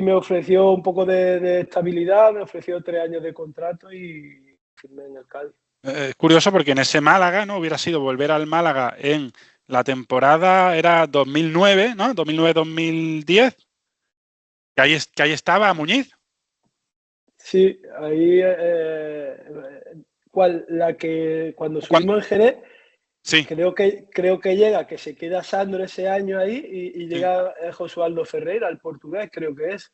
me ofreció un poco de estabilidad, me ofreció 3 años de contrato y firmé en el Cádiz. Es curioso porque en ese Málaga, ¿no? Hubiera sido volver al Málaga en la temporada, era 2009, ¿no? 2009-2010, que ahí estaba Muñiz. Sí, ahí, la que cuando subimos en Jerez, sí. creo que llega, que se queda Sandro ese año ahí y llega Josualdo Ferreira, el portugués, creo que es.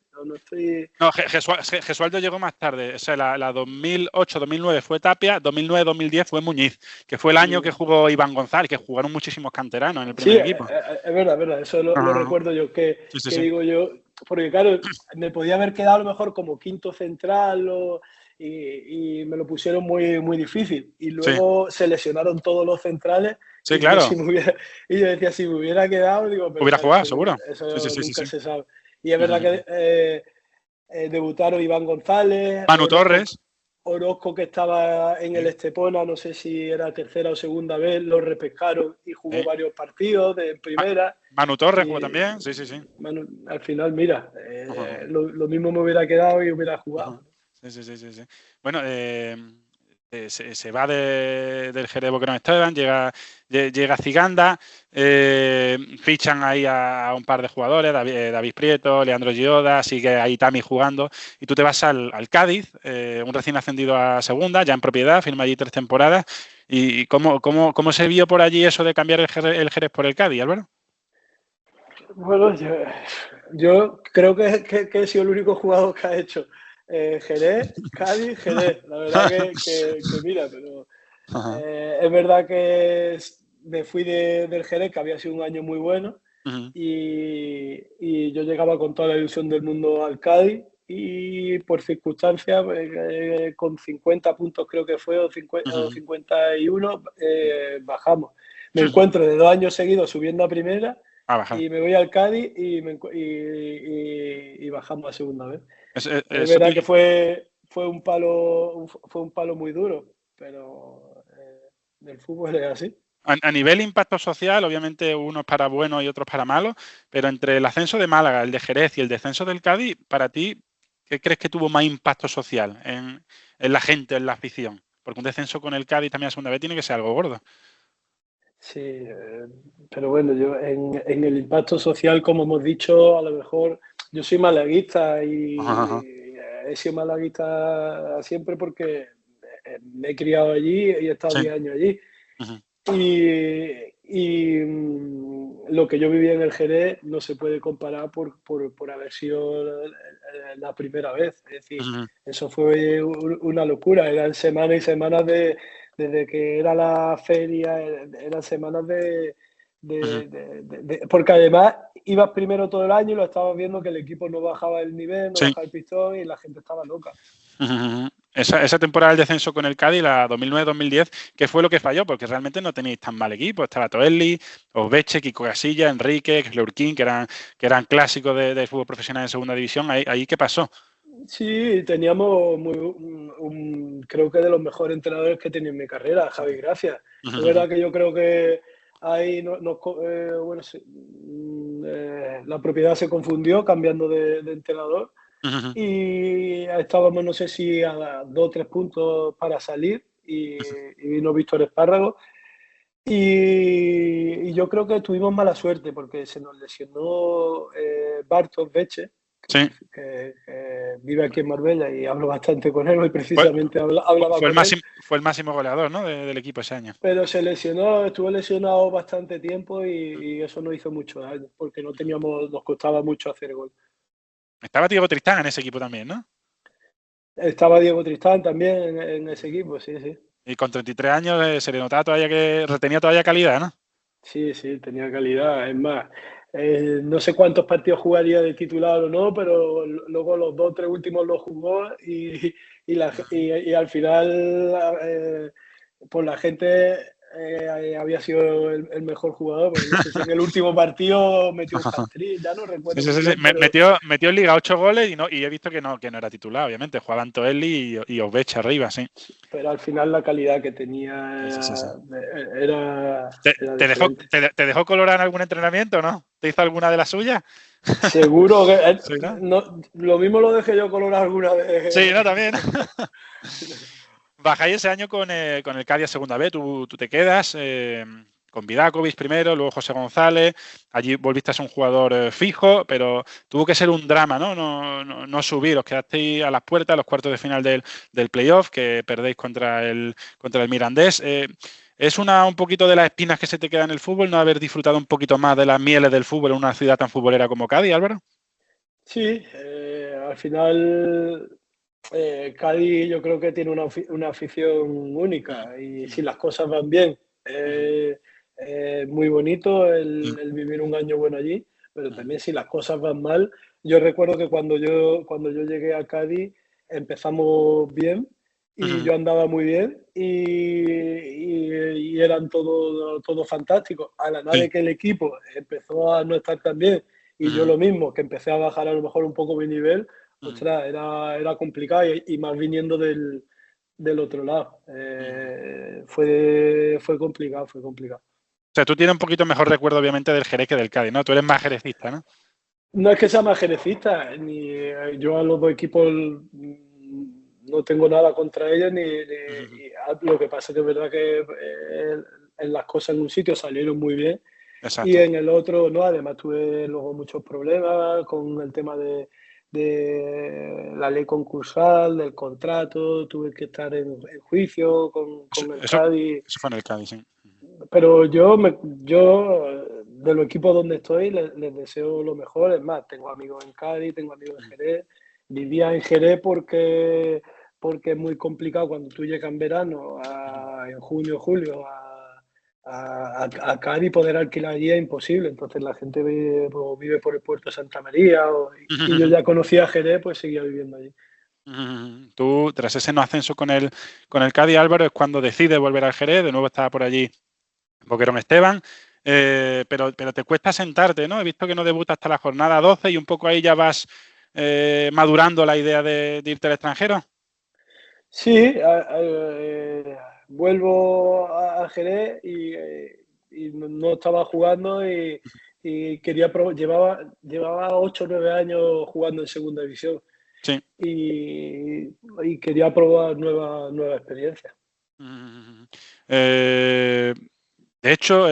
No, Gesualdo llegó más tarde. O sea, la 2008-2009 fue Tapia, 2009-2010 fue Muñiz, que fue el año que jugó Iván González, que jugaron muchísimos canteranos en el primer equipo. Es verdad, eso lo recuerdo yo, que digo yo, porque claro, me podía haber quedado a lo mejor como quinto central y me lo pusieron muy, muy difícil. Y luego se lesionaron todos los centrales. Sí, claro. Y yo decía, si me hubiera quedado, digo, pero hubiera jugado, seguro. Eso nunca se sabe. Y es verdad que debutaron Iván González, Manu Torres, Orozco, que estaba en el Estepona, no sé si era tercera o segunda vez, lo repescaron y jugó varios partidos de primera. Manu Torres jugó también, sí. Manu, al final, mira, lo mismo me hubiera quedado y hubiera jugado. Sí. Bueno, se va del Jerez Boquerón Esteban, llega Ciganda, fichan ahí a un par de jugadores, David Prieto, Leandro Gioda, sigue ahí Tami jugando, y tú te vas al Cádiz, un recién ascendido a segunda, ya en propiedad, firma allí 3 temporadas. ¿Y cómo se vio por allí eso de cambiar el Jerez por el Cádiz, Álvaro? Bueno, yo creo que he sido el único jugador que ha hecho Jerez, Cádiz, Jerez. La verdad que mira, pero es verdad que me fui del Jerez, que había sido un año muy bueno, y yo llegaba con toda la ilusión del mundo al Cádiz, y por circunstancias, con 50 puntos creo que fue, o 51, bajamos. Me encuentro de 2 años seguidos subiendo a primera, y me voy al Cádiz y bajamos a segunda vez. Es verdad que fue un palo muy duro, pero el fútbol es así. A nivel impacto social, obviamente unos para buenos y otros para malos, pero entre el ascenso de Málaga, el de Jerez y el descenso del Cádiz, para ti, ¿qué crees que tuvo más impacto social en la gente, en la afición? Porque un descenso con el Cádiz también a segunda vez tiene que ser algo gordo. Sí, pero bueno, yo en el impacto social, como hemos dicho, a lo mejor yo soy malaguista y he sido malaguista siempre porque me he criado allí y he estado 10 años allí. Y lo que yo viví en el Jerez no se puede comparar por haber sido la primera vez. Es decir, eso fue una locura. Eran semanas y semanas desde que era la feria, eran semanas porque además ibas primero todo el año y lo estabas viendo que el equipo no bajaba el nivel, no bajaba el pistón y la gente estaba loca. Esa temporada del descenso con el Cádiz, la 2009-2010, ¿qué fue lo que falló? Porque realmente no tenéis tan mal equipo. Estaba Toelli, Osbeche, Kiko Casilla, Enrique, Leurquín, que eran clásicos del fútbol profesional en segunda división. ¿Ahí qué pasó? Sí, teníamos creo que de los mejores entrenadores que he tenido en mi carrera, Javi Gracia. Es verdad que yo creo que ahí la propiedad se confundió cambiando de entrenador y estábamos, no sé si a 2 o 3 puntos para salir y vino Víctor Espárrago y yo creo que tuvimos mala suerte porque se nos lesionó Bartosz Veche, que vive aquí en Marbella y hablo bastante con él y precisamente hablaba con él. Fue el máximo goleador, ¿no? del equipo ese año. Pero se lesionó, estuvo lesionado bastante tiempo y eso nos hizo mucho daño porque nos costaba mucho hacer gol. Estaba Diego Tristán en ese equipo también, ¿no? Estaba Diego Tristán también en ese equipo, sí. Y con 33 años se le notaba todavía que retenía todavía calidad, ¿no? Sí, tenía calidad. Es más, no sé cuántos partidos jugaría de titular o no, pero luego los 2 o 3 últimos los jugó y al final pues la gente había sido el mejor jugador. Porque no sé si en el último partido metió un hat-trick, ya no recuerdo. Sí. Pero... Metió en Liga 8 goles y he visto que no era titular, obviamente. Jugaba Antoelli y Ovecha arriba, sí. Pero al final la calidad que tenía era ¿Te dejó colorar en algún entrenamiento, no? ¿Te hizo alguna de las suyas? Seguro que ¿Sí, no? No, lo mismo lo dejé yo colorar alguna vez. Sí, no, también. Bajáis ese año con el Cádiz segunda B, tú te quedas con Vidakovic primero, luego José González. Allí volviste a ser un jugador fijo, pero tuvo que ser un drama, ¿no? No subir, os quedasteis a las puertas, a los cuartos de final del playoff, que perdéis contra el Mirandés. ¿Es un poquito de las espinas que se te queda en el fútbol, no haber disfrutado un poquito más de las mieles del fútbol en una ciudad tan futbolera como Cádiz, Álvaro? Sí, al final Cádiz yo creo que tiene una afición única y si las cosas van bien, muy bonito el vivir un año bueno allí, pero también si las cosas van mal, yo recuerdo que cuando yo llegué a Cádiz empezamos bien y yo andaba muy bien y eran todo fantástico. A la nada de que el equipo empezó a no estar tan bien y yo lo mismo, que empecé a bajar a lo mejor un poco mi nivel, ostras, era complicado y más viniendo del otro lado. Fue complicado. O sea, tú tienes un poquito mejor recuerdo, obviamente, del Jerez que del Cádiz, ¿no? Tú eres más jerezista, ¿no? No es que sea más jerezista, ni yo a los dos equipos no tengo nada contra ellos, lo que pasa es que es verdad que en las cosas en un sitio salieron muy bien. Exacto. Y en el otro no, además tuve luego muchos problemas con el tema de la ley concursal, del contrato, tuve que estar en juicio con el Cádiz. Eso fue en el Cádiz, sí. Pero yo de los equipos donde estoy les deseo lo mejor. Es más, tengo amigos en Cádiz, tengo amigos en Jerez. Vivía en Jerez porque es muy complicado cuando tú llegas en verano, en junio, julio, a Cádiz poder alquilar allí es imposible. Entonces la gente vive por el puerto de Santa María y yo ya conocía a Jerez, pues seguía viviendo allí. Tú, tras ese no ascenso con el Cádiz, Álvaro, es cuando decides volver al Jerez. De nuevo estaba por allí Boquerón Esteban, pero te cuesta sentarte, ¿no? He visto que no debutas hasta la jornada 12 y un poco ahí ya vas madurando la idea de irte al extranjero. Sí, vuelvo a Jerez y no estaba jugando y quería probar. Llevaba 8 o 9 años jugando en segunda división. Sí. Y quería probar nueva experiencia. De hecho,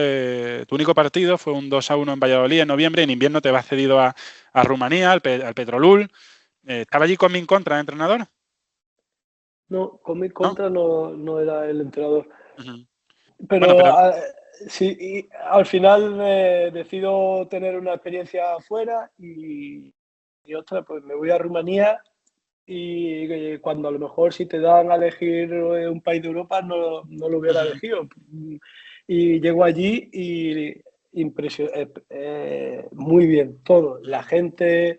tu único partido fue un 2-1 en Valladolid en noviembre. En invierno te vas cedido a Rumanía, al Petrolul. ¿Estaba allí Cosmin Contra, entrenador? No, Cosmin Contra no era el entrenador. Pero sí, y al final decido tener una experiencia afuera y otra, pues me voy a Rumanía y cuando a lo mejor si te dan a elegir un país de Europa no lo hubiera elegido. Y llego allí y muy bien, todo. La gente,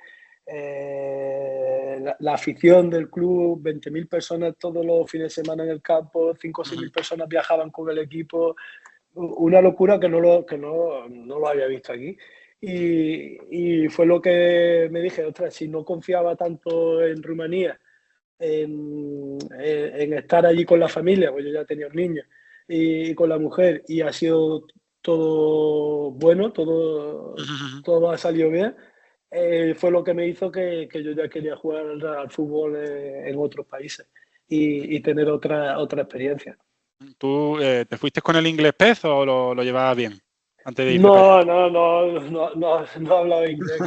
la afición del club, 20.000 personas todos los fines de semana en el campo, 5 o 6.000 personas viajaban con el equipo. Una locura que no lo había visto aquí. Y fue lo que me dije, ostras, si no confiaba tanto en Rumanía, en estar allí con la familia, pues yo ya tenía un niño, y con la mujer, y ha sido todo bueno, todo ha salido bien. Fue lo que me hizo que yo ya quería jugar al fútbol en otros países y tener otra experiencia. ¿Tú te fuiste con el inglés pez o lo llevabas bien antes de irte No hablaba inglés.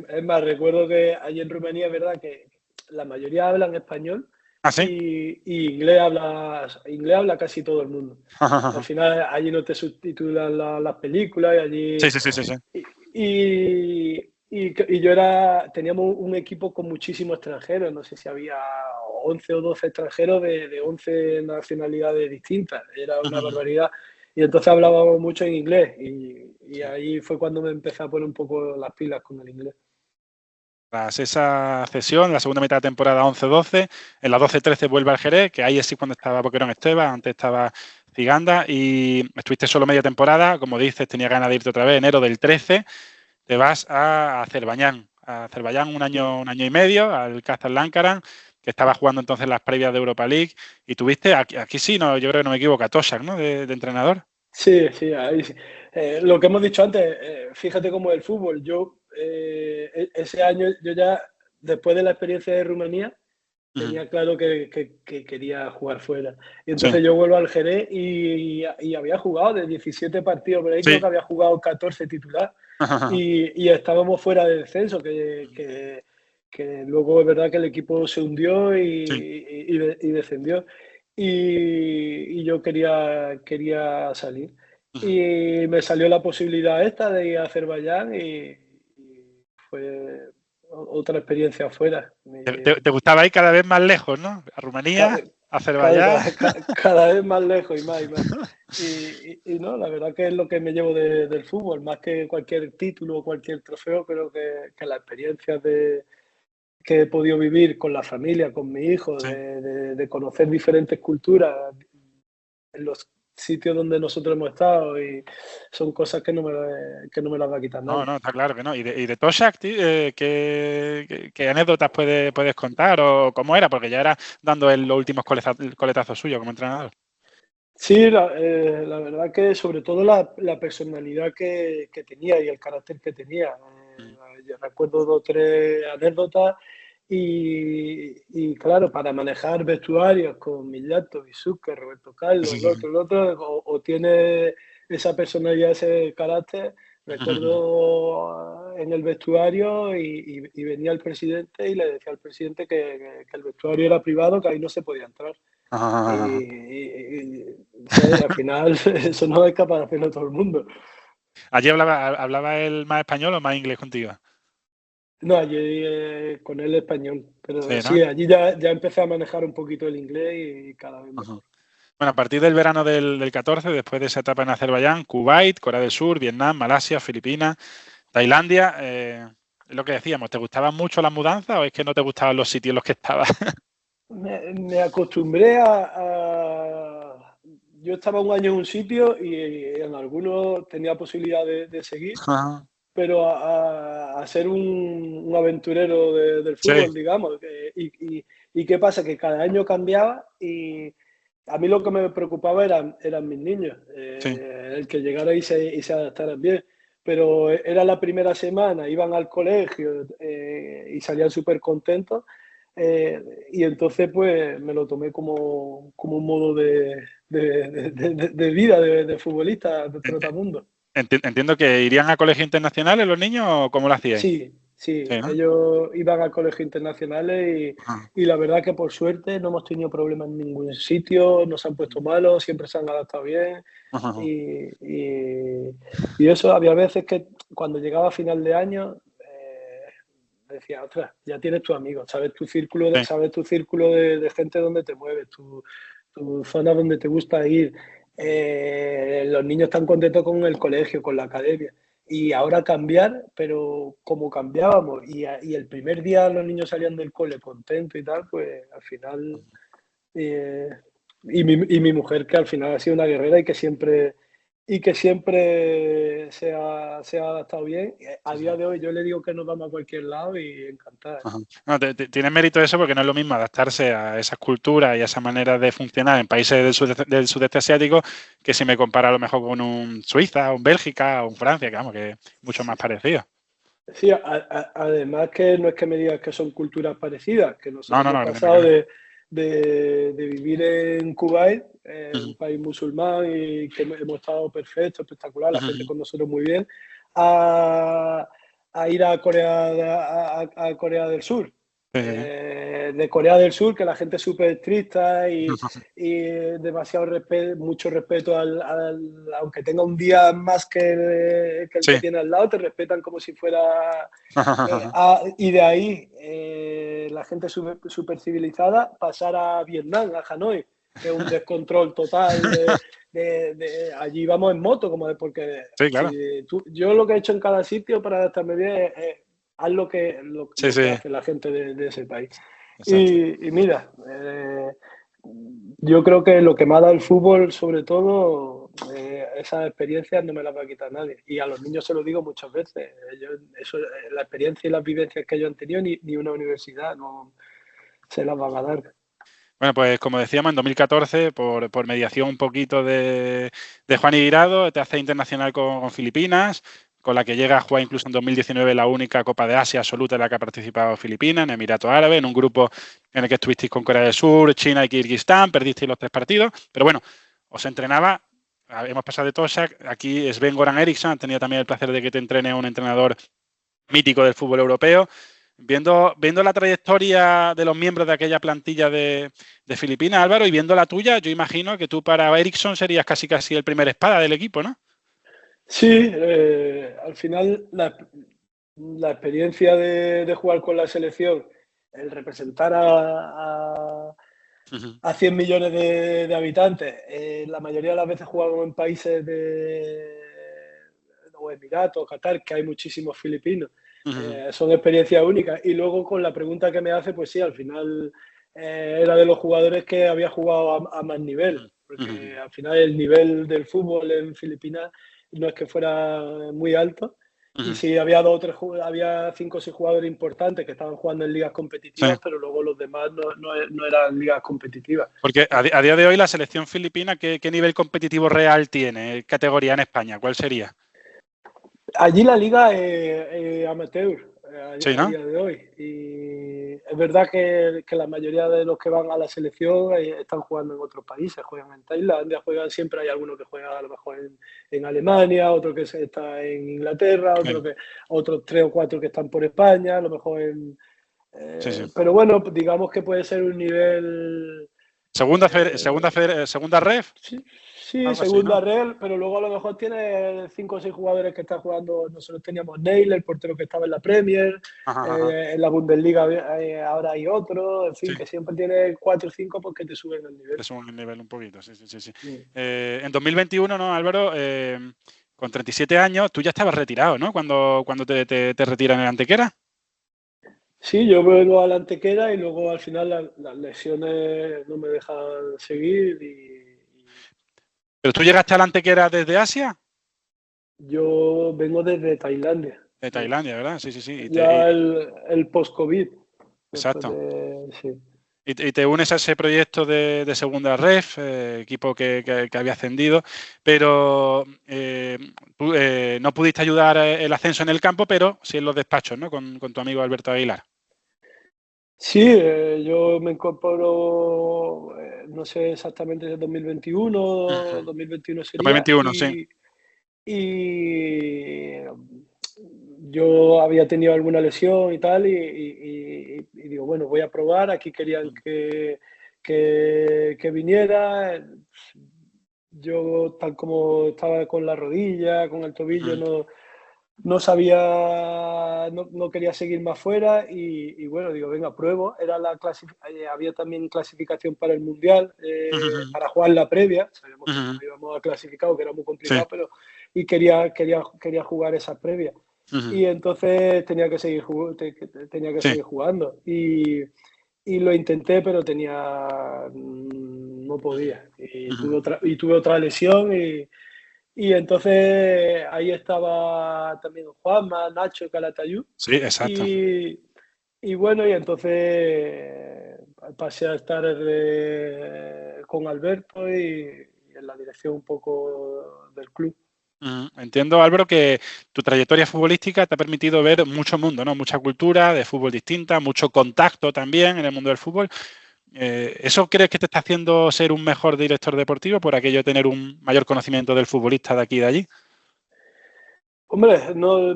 Es más, recuerdo que allí en Rumanía es verdad que la mayoría hablan español. ¿Ah, sí? Y inglés habla casi todo el mundo. Al final allí no te subtitulan las películas y allí... Sí. Y yo teníamos un equipo con muchísimos extranjeros, no sé si había 11 o 12 extranjeros de 11 nacionalidades distintas, era una barbaridad. Y entonces hablábamos mucho en inglés y ahí fue cuando me empecé a poner un poco las pilas con el inglés. Tras esa cesión, la segunda mitad de temporada 11-12, en la 12-13 vuelve al Jerez, que ahí sí cuando estaba Boquerón Esteban, antes estaba Ciganda, y estuviste solo media temporada, como dices, tenía ganas de irte otra vez, enero del 13, te vas a Azerbaiyán, un año y medio, al Kazakh, que estaba jugando entonces las previas de Europa League, y tuviste, aquí sí, no, yo creo que no me equivoco, a Toshak, ¿no?, de entrenador. Sí, ahí sí. Lo que hemos dicho antes, fíjate cómo es el fútbol. Ese año, yo ya, después de la experiencia de Rumanía, tenía claro que quería jugar fuera. Y entonces yo vuelvo al Jerez y había jugado de 17 partidos, pero ahí creo que había jugado 14 titular. Y estábamos fuera de descenso, que luego es verdad que el equipo se hundió y descendió. Y yo quería salir. Y me salió la posibilidad esta de ir a Azerbaiyán y fue otra experiencia afuera. ¿Te gustaba ir cada vez más lejos, ¿no? A Rumanía, Azerbaiyán. Cada vez más lejos y más. Y no, la verdad que es lo que me llevo del fútbol, más que cualquier título o cualquier trofeo, creo que la experiencia que he podido vivir con la familia, con mi hijo, de conocer diferentes culturas en los sitios donde nosotros hemos estado, y son cosas que no me las va a quitar nadie. No, está claro que no. ¿Y de Toshak, qué anécdotas puedes contar o cómo era? Porque ya era dando los últimos coletazos suyos como entrenador. Sí, la verdad que sobre todo la personalidad que tenía y el carácter que tenía. Yo recuerdo 2 o 3 anécdotas y claro, para manejar vestuarios con Millato, Bisuke, Roberto Carlos, el otro, o tiene esa personalidad, ese carácter. Recuerdo en el vestuario y venía el presidente y le decía al presidente que el vestuario era privado, que ahí no se podía entrar. Y al final eso no es capaz de hacerlo todo el mundo. ¿Allí hablaba él más español o más inglés contigo? No, allí con él español, pero sí, ¿no? Sí, allí ya empecé a manejar un poquito el inglés y cada vez mejor. Bueno, a partir del verano del 14, después de esa etapa en Azerbaiyán, Kuwait, Corea del Sur, Vietnam, Malasia, Filipinas, Tailandia, es lo que decíamos, ¿te gustaban mucho las mudanzas o es que no te gustaban los sitios en los que estabas? Me acostumbré yo estaba un año en un sitio y en algunos tenía posibilidad de seguir, pero a ser un aventurero del fútbol, digamos. ¿Y qué pasa? Que cada año cambiaba y a mí lo que me preocupaba eran mis niños, el que llegara y se adaptaran bien. Pero era la primera semana, iban al colegio y salían súper contentos. Y entonces pues me lo tomé como un modo de vida de futbolista, de trotamundo. Entiendo que irían a colegios internacionales los niños o cómo lo hacían. Sí, ¿no? Ellos iban a colegios internacionales y la verdad que por suerte no hemos tenido problemas en ningún sitio, no se han puesto malos, siempre se han adaptado bien. Y eso, había veces que cuando llegaba a final de año decía, ostras, ya tienes tus amigos, sabes tu círculo de gente donde te mueves, tu zona donde te gusta ir. Los niños están contentos con el colegio, con la academia. Y ahora cambiar, pero como cambiábamos y el primer día los niños salían del cole contentos y tal, pues al final... y mi mujer, que al final ha sido una guerrera y que siempre y que siempre se ha adaptado bien. A día de hoy yo le digo que nos vamos a cualquier lado y encantada. No, tiene mérito eso porque no es lo mismo adaptarse a esas culturas y a esa manera de funcionar en países del sudeste asiático que si me compara a lo mejor con un Suiza, un Bélgica o un Francia, que vamos, que es mucho más parecido. Sí, además que no es que me digas que son culturas parecidas, que nosotros hemos no, pasado de vivir en Kuwait, un país musulmán y que hemos estado perfecto, espectacular, la gente con nosotros muy bien, a ir a Corea del Sur. De Corea del Sur, que la gente es súper estricta y demasiado respeto, mucho respeto aunque tenga un día más que el que tiene al lado, te respetan como si fuera y de ahí la gente súper civilizada, pasar a Vietnam, a Hanoi, que es un descontrol total de allí vamos en moto, porque claro. yo lo que he hecho en cada sitio para adaptarme bien es haz lo que hace la gente de ese país. Y mira, yo creo que lo que me ha dado el fútbol, sobre todo, esas experiencias no me las va a quitar nadie. Y a los niños se lo digo muchas veces. La experiencia y las vivencias que ellos han tenido, ni una universidad no se las van a dar. Bueno, pues como decíamos, en 2014, por mediación un poquito de Juan Guirado, te hace internacional con Filipinas, con la que llega a jugar incluso en 2019 la única Copa de Asia absoluta en la que ha participado Filipinas, en Emiratos Árabes, en un grupo en el que estuvisteis con Corea del Sur, China y Kirguistán, perdisteis los 3 partidos, pero bueno, os entrenaba, hemos pasado de Tosak, aquí Sven-Goran Eriksson, han tenido también el placer de que te entrene un entrenador mítico del fútbol europeo. Viendo la trayectoria de los miembros de aquella plantilla de Filipinas, Álvaro, y viendo la tuya, yo imagino que tú para Eriksson serías casi el primer espada del equipo, ¿no? Sí, al final la experiencia de jugar con la selección, el representar a 100 millones de habitantes, la mayoría de las veces jugamos en países o Emiratos, Qatar, que hay muchísimos filipinos. Son experiencias únicas. Y luego con la pregunta que me hace, pues sí, al final era de los jugadores que había jugado a más nivel, porque al final el nivel del fútbol en Filipinas no es que fuera muy alto. Y sí, había 5 o 6 jugadores importantes que estaban jugando en ligas competitivas, pero luego los demás no eran ligas competitivas. Porque a día de hoy la selección filipina, ¿qué nivel competitivo real tiene? ¿Categoría en España? ¿Cuál sería? Allí la liga es amateur, sí, ¿no? a día de hoy. Y es verdad que la mayoría de los que van a la selección están jugando en otros países, juegan en Tailandia, siempre hay algunos que juegan a lo mejor en Alemania, otro que está en Inglaterra, otros 3 o 4 que están por España, a lo mejor pero bueno, digamos que puede ser un nivel... ¿Segunda ref? Sí, segunda red, pero luego a lo mejor tiene 5 o 6 jugadores que están jugando. Nosotros teníamos Neil, el portero que estaba en la Premier, en la Bundesliga ahora hay otro, en fin, que siempre tiene 4 o 5 porque te suben el nivel. Te suben el nivel un poquito, sí. En 2021, ¿no, Álvaro? Con 37 años, tú ya estabas retirado, ¿no? Cuando te retiran en Antequera. Sí, yo vengo a la Antequera y luego al final las lesiones no me dejan seguir ¿Pero tú llegaste a la Antequera desde Asia? Yo vengo desde Tailandia. De Tailandia, ¿verdad? Sí. Ya el post-COVID. Exacto. Sí. Y te unes a ese proyecto de segunda ref, equipo que había ascendido, pero tú, no pudiste ayudar el ascenso en el campo, pero sí en los despachos, ¿no? Con tu amigo Alberto Aguilar. Sí, yo me incorporo, no sé exactamente si 2021, 2021 sería. 2021, sí. Y yo había tenido alguna lesión y tal, y digo, bueno, voy a probar. Aquí querían que viniera. Yo, tal como estaba con la rodilla, con el tobillo, no sabía, no quería seguir más fuera y bueno, digo, venga, pruebo. Había también clasificación para el Mundial, para jugar la previa. Sabíamos que íbamos a clasificar, que era muy complicado, pero quería jugar esa previa. Y entonces tenía que seguir jugando. Y lo intenté, pero no podía. Y tuve otra lesión Y entonces ahí estaba también Juanma, Nacho, Calatayud. Sí, exacto. Y bueno, y entonces pasé a estar con Alberto y en la dirección un poco del club. Entiendo, Álvaro, que tu trayectoria futbolística te ha permitido ver mucho mundo, ¿no? Mucha cultura de fútbol distinta, mucho contacto también en el mundo del fútbol. ¿Eso crees que te está haciendo ser un mejor director deportivo por aquello de tener un mayor conocimiento del futbolista de aquí y de allí? Hombre, no,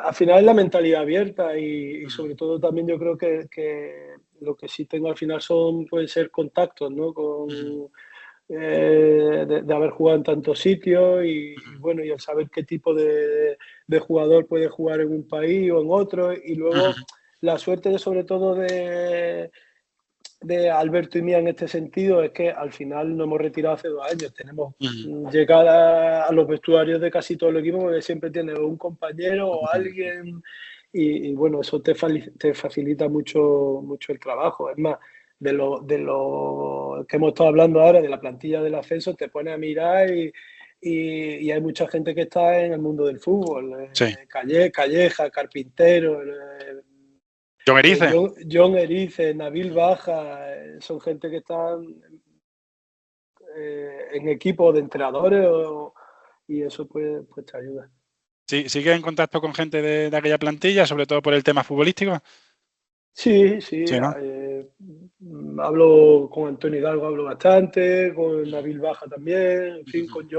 al final es la mentalidad abierta y sobre todo también yo creo que lo que sí tengo al final pueden ser contactos, ¿no? De haber jugado en tantos sitios y bueno, y el saber qué tipo de jugador puede jugar en un país o en otro. Y luego la suerte sobre todo de Alberto y mía en este sentido es que al final nos hemos retirado hace 2 años. Tenemos llegada a los vestuarios de casi todo el equipo porque siempre tienes un compañero o alguien y bueno, eso te facilita mucho el trabajo. Es más, de lo que hemos estado hablando ahora, de la plantilla del ascenso, te pones a mirar y hay mucha gente que está en el mundo del fútbol. Sí. Calleja, Carpintero, John Erice. John Erice, Nabil Baja, son gente que están en equipos de entrenadores y eso pues te ayuda. Sí, ¿sigues en contacto con gente de aquella plantilla, sobre todo por el tema futbolístico? Sí, ¿no? Hablo con Antonio Hidalgo, hablo bastante, con Nabil Baja también, en fin, con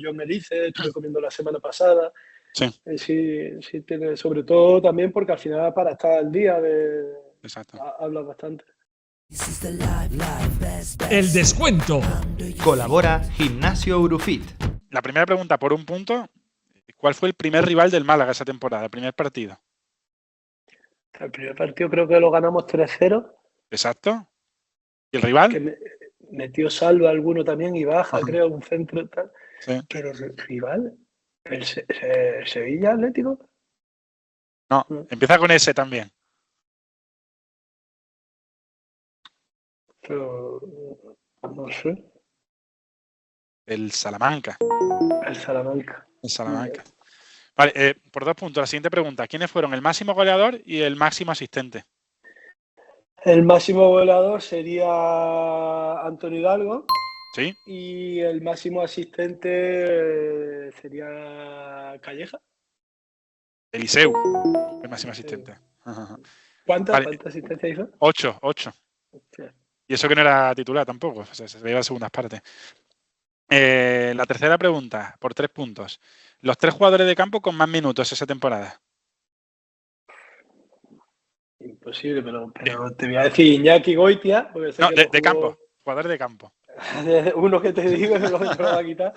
John Erice, estuve comiendo la semana pasada. Sí. Sí, tiene, sobre todo también porque al final para estar al día habla bastante. El descuento. Colabora Gimnasio Urufit. La primera pregunta por un punto. ¿Cuál fue el primer rival del Málaga esa temporada, el primer partido? El primer partido creo que lo ganamos 3-0. Exacto. ¿Y el rival? Que metió salvo alguno también y Baja, creo, un centro tal. Sí. Pero rival, ¿el Sevilla Atlético? No, empieza con ese también. Pero no sé. El Salamanca. El Salamanca. Vale, por 2 puntos. La siguiente pregunta. ¿Quiénes fueron el máximo goleador y el máximo asistente? El máximo goleador sería Antonio Hidalgo. Sí. Y el máximo asistente sería Calleja. Eliseu, el máximo asistente. ¿Cuántas asistencias hizo? 8. Hostia. Y eso que no era titular tampoco. O sea, se veía las segundas partes. La tercera pregunta, por 3 puntos. Los 3 jugadores de campo con más minutos esa temporada. Imposible, pero te voy a decir Iñaki Goitia. Porque sé no, que de campo. Jugadores de campo. Uno que te digo que luego te lo va a quitar.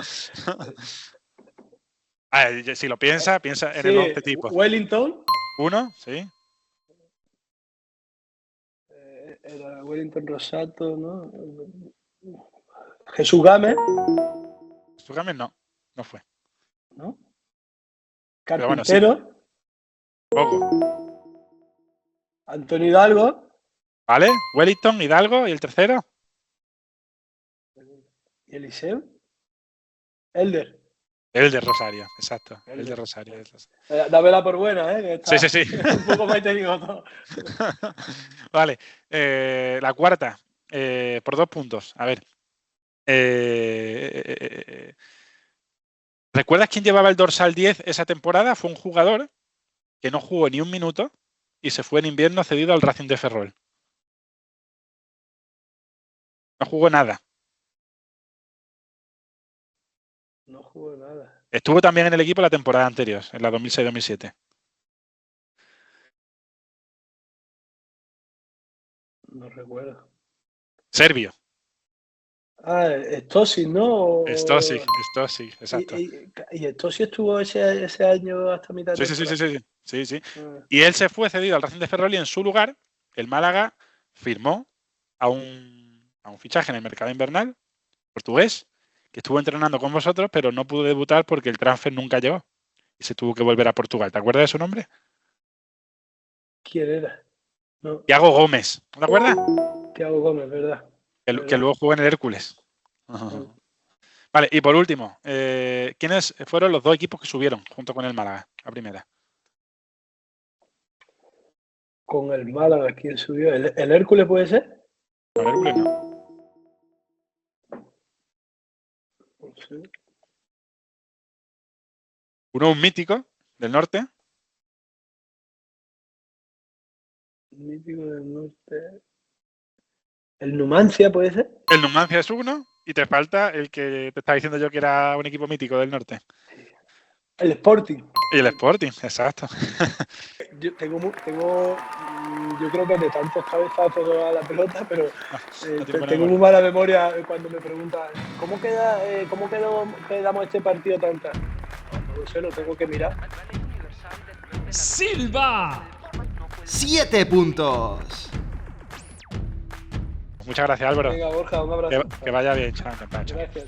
Si lo piensa en el 11 tipo. Wellington. 1, sí. Era Wellington Rosato, ¿no? Jesús Gámez. Jesús Gámez no fue. ¿No? Carpintero. Bueno, sí. Poco. Antonio Hidalgo. ¿Vale? Wellington, Hidalgo y el tercero. ¿Y Eliseu? Elder Rosario, exacto. Elder Rosario. Dámela por buena, ¿eh? Sí. Un poco más te digo todo. Vale. La cuarta, por 2 puntos. A ver. ¿Recuerdas quién llevaba el dorsal 10 esa temporada? Fue un jugador que no jugó ni un minuto y se fue en invierno cedido al Racing de Ferrol. No jugó nada. No jugó nada. Estuvo también en el equipo la temporada anterior, en la 2006-2007. No recuerdo. Serbio. Stosic, ¿no? Stosic, exacto. ¿Y Stosic estuvo ese año hasta mitad de temporada? Sí. Y él se fue cedido al Racing de Ferrol y en su lugar el Málaga firmó a un fichaje en el mercado invernal portugués que estuvo entrenando con vosotros, pero no pudo debutar porque el transfer nunca llegó y se tuvo que volver a Portugal. ¿Te acuerdas de su nombre? ¿Quién era? No. Thiago Gómez. ¿No te acuerdas? Thiago Gómez, ¿verdad? Que luego jugó en el Hércules. Vale, y por último, ¿quiénes fueron los 2 equipos que subieron junto con el Málaga, la primera? Con el Málaga, ¿quién subió? ¿El Hércules puede ser? No, el Hércules no. No sé. Uno, un mítico del norte. Mítico del norte. ¿El Numancia puede ser? El Numancia es uno y te falta el que te estaba diciendo yo que era un equipo mítico del norte. El Sporting. Y el Sporting, exacto. Yo creo que de tantos cabezazos a la pelota, pero tengo muy mala memoria cuando me preguntan ¿cómo quedamos este partido tanta? No lo sé, lo tengo que mirar. ¡Silva! 7 puntos. Muchas gracias, Álvaro. Venga, Borja, un abrazo. Que vaya bien, chao, encantado. Gracias.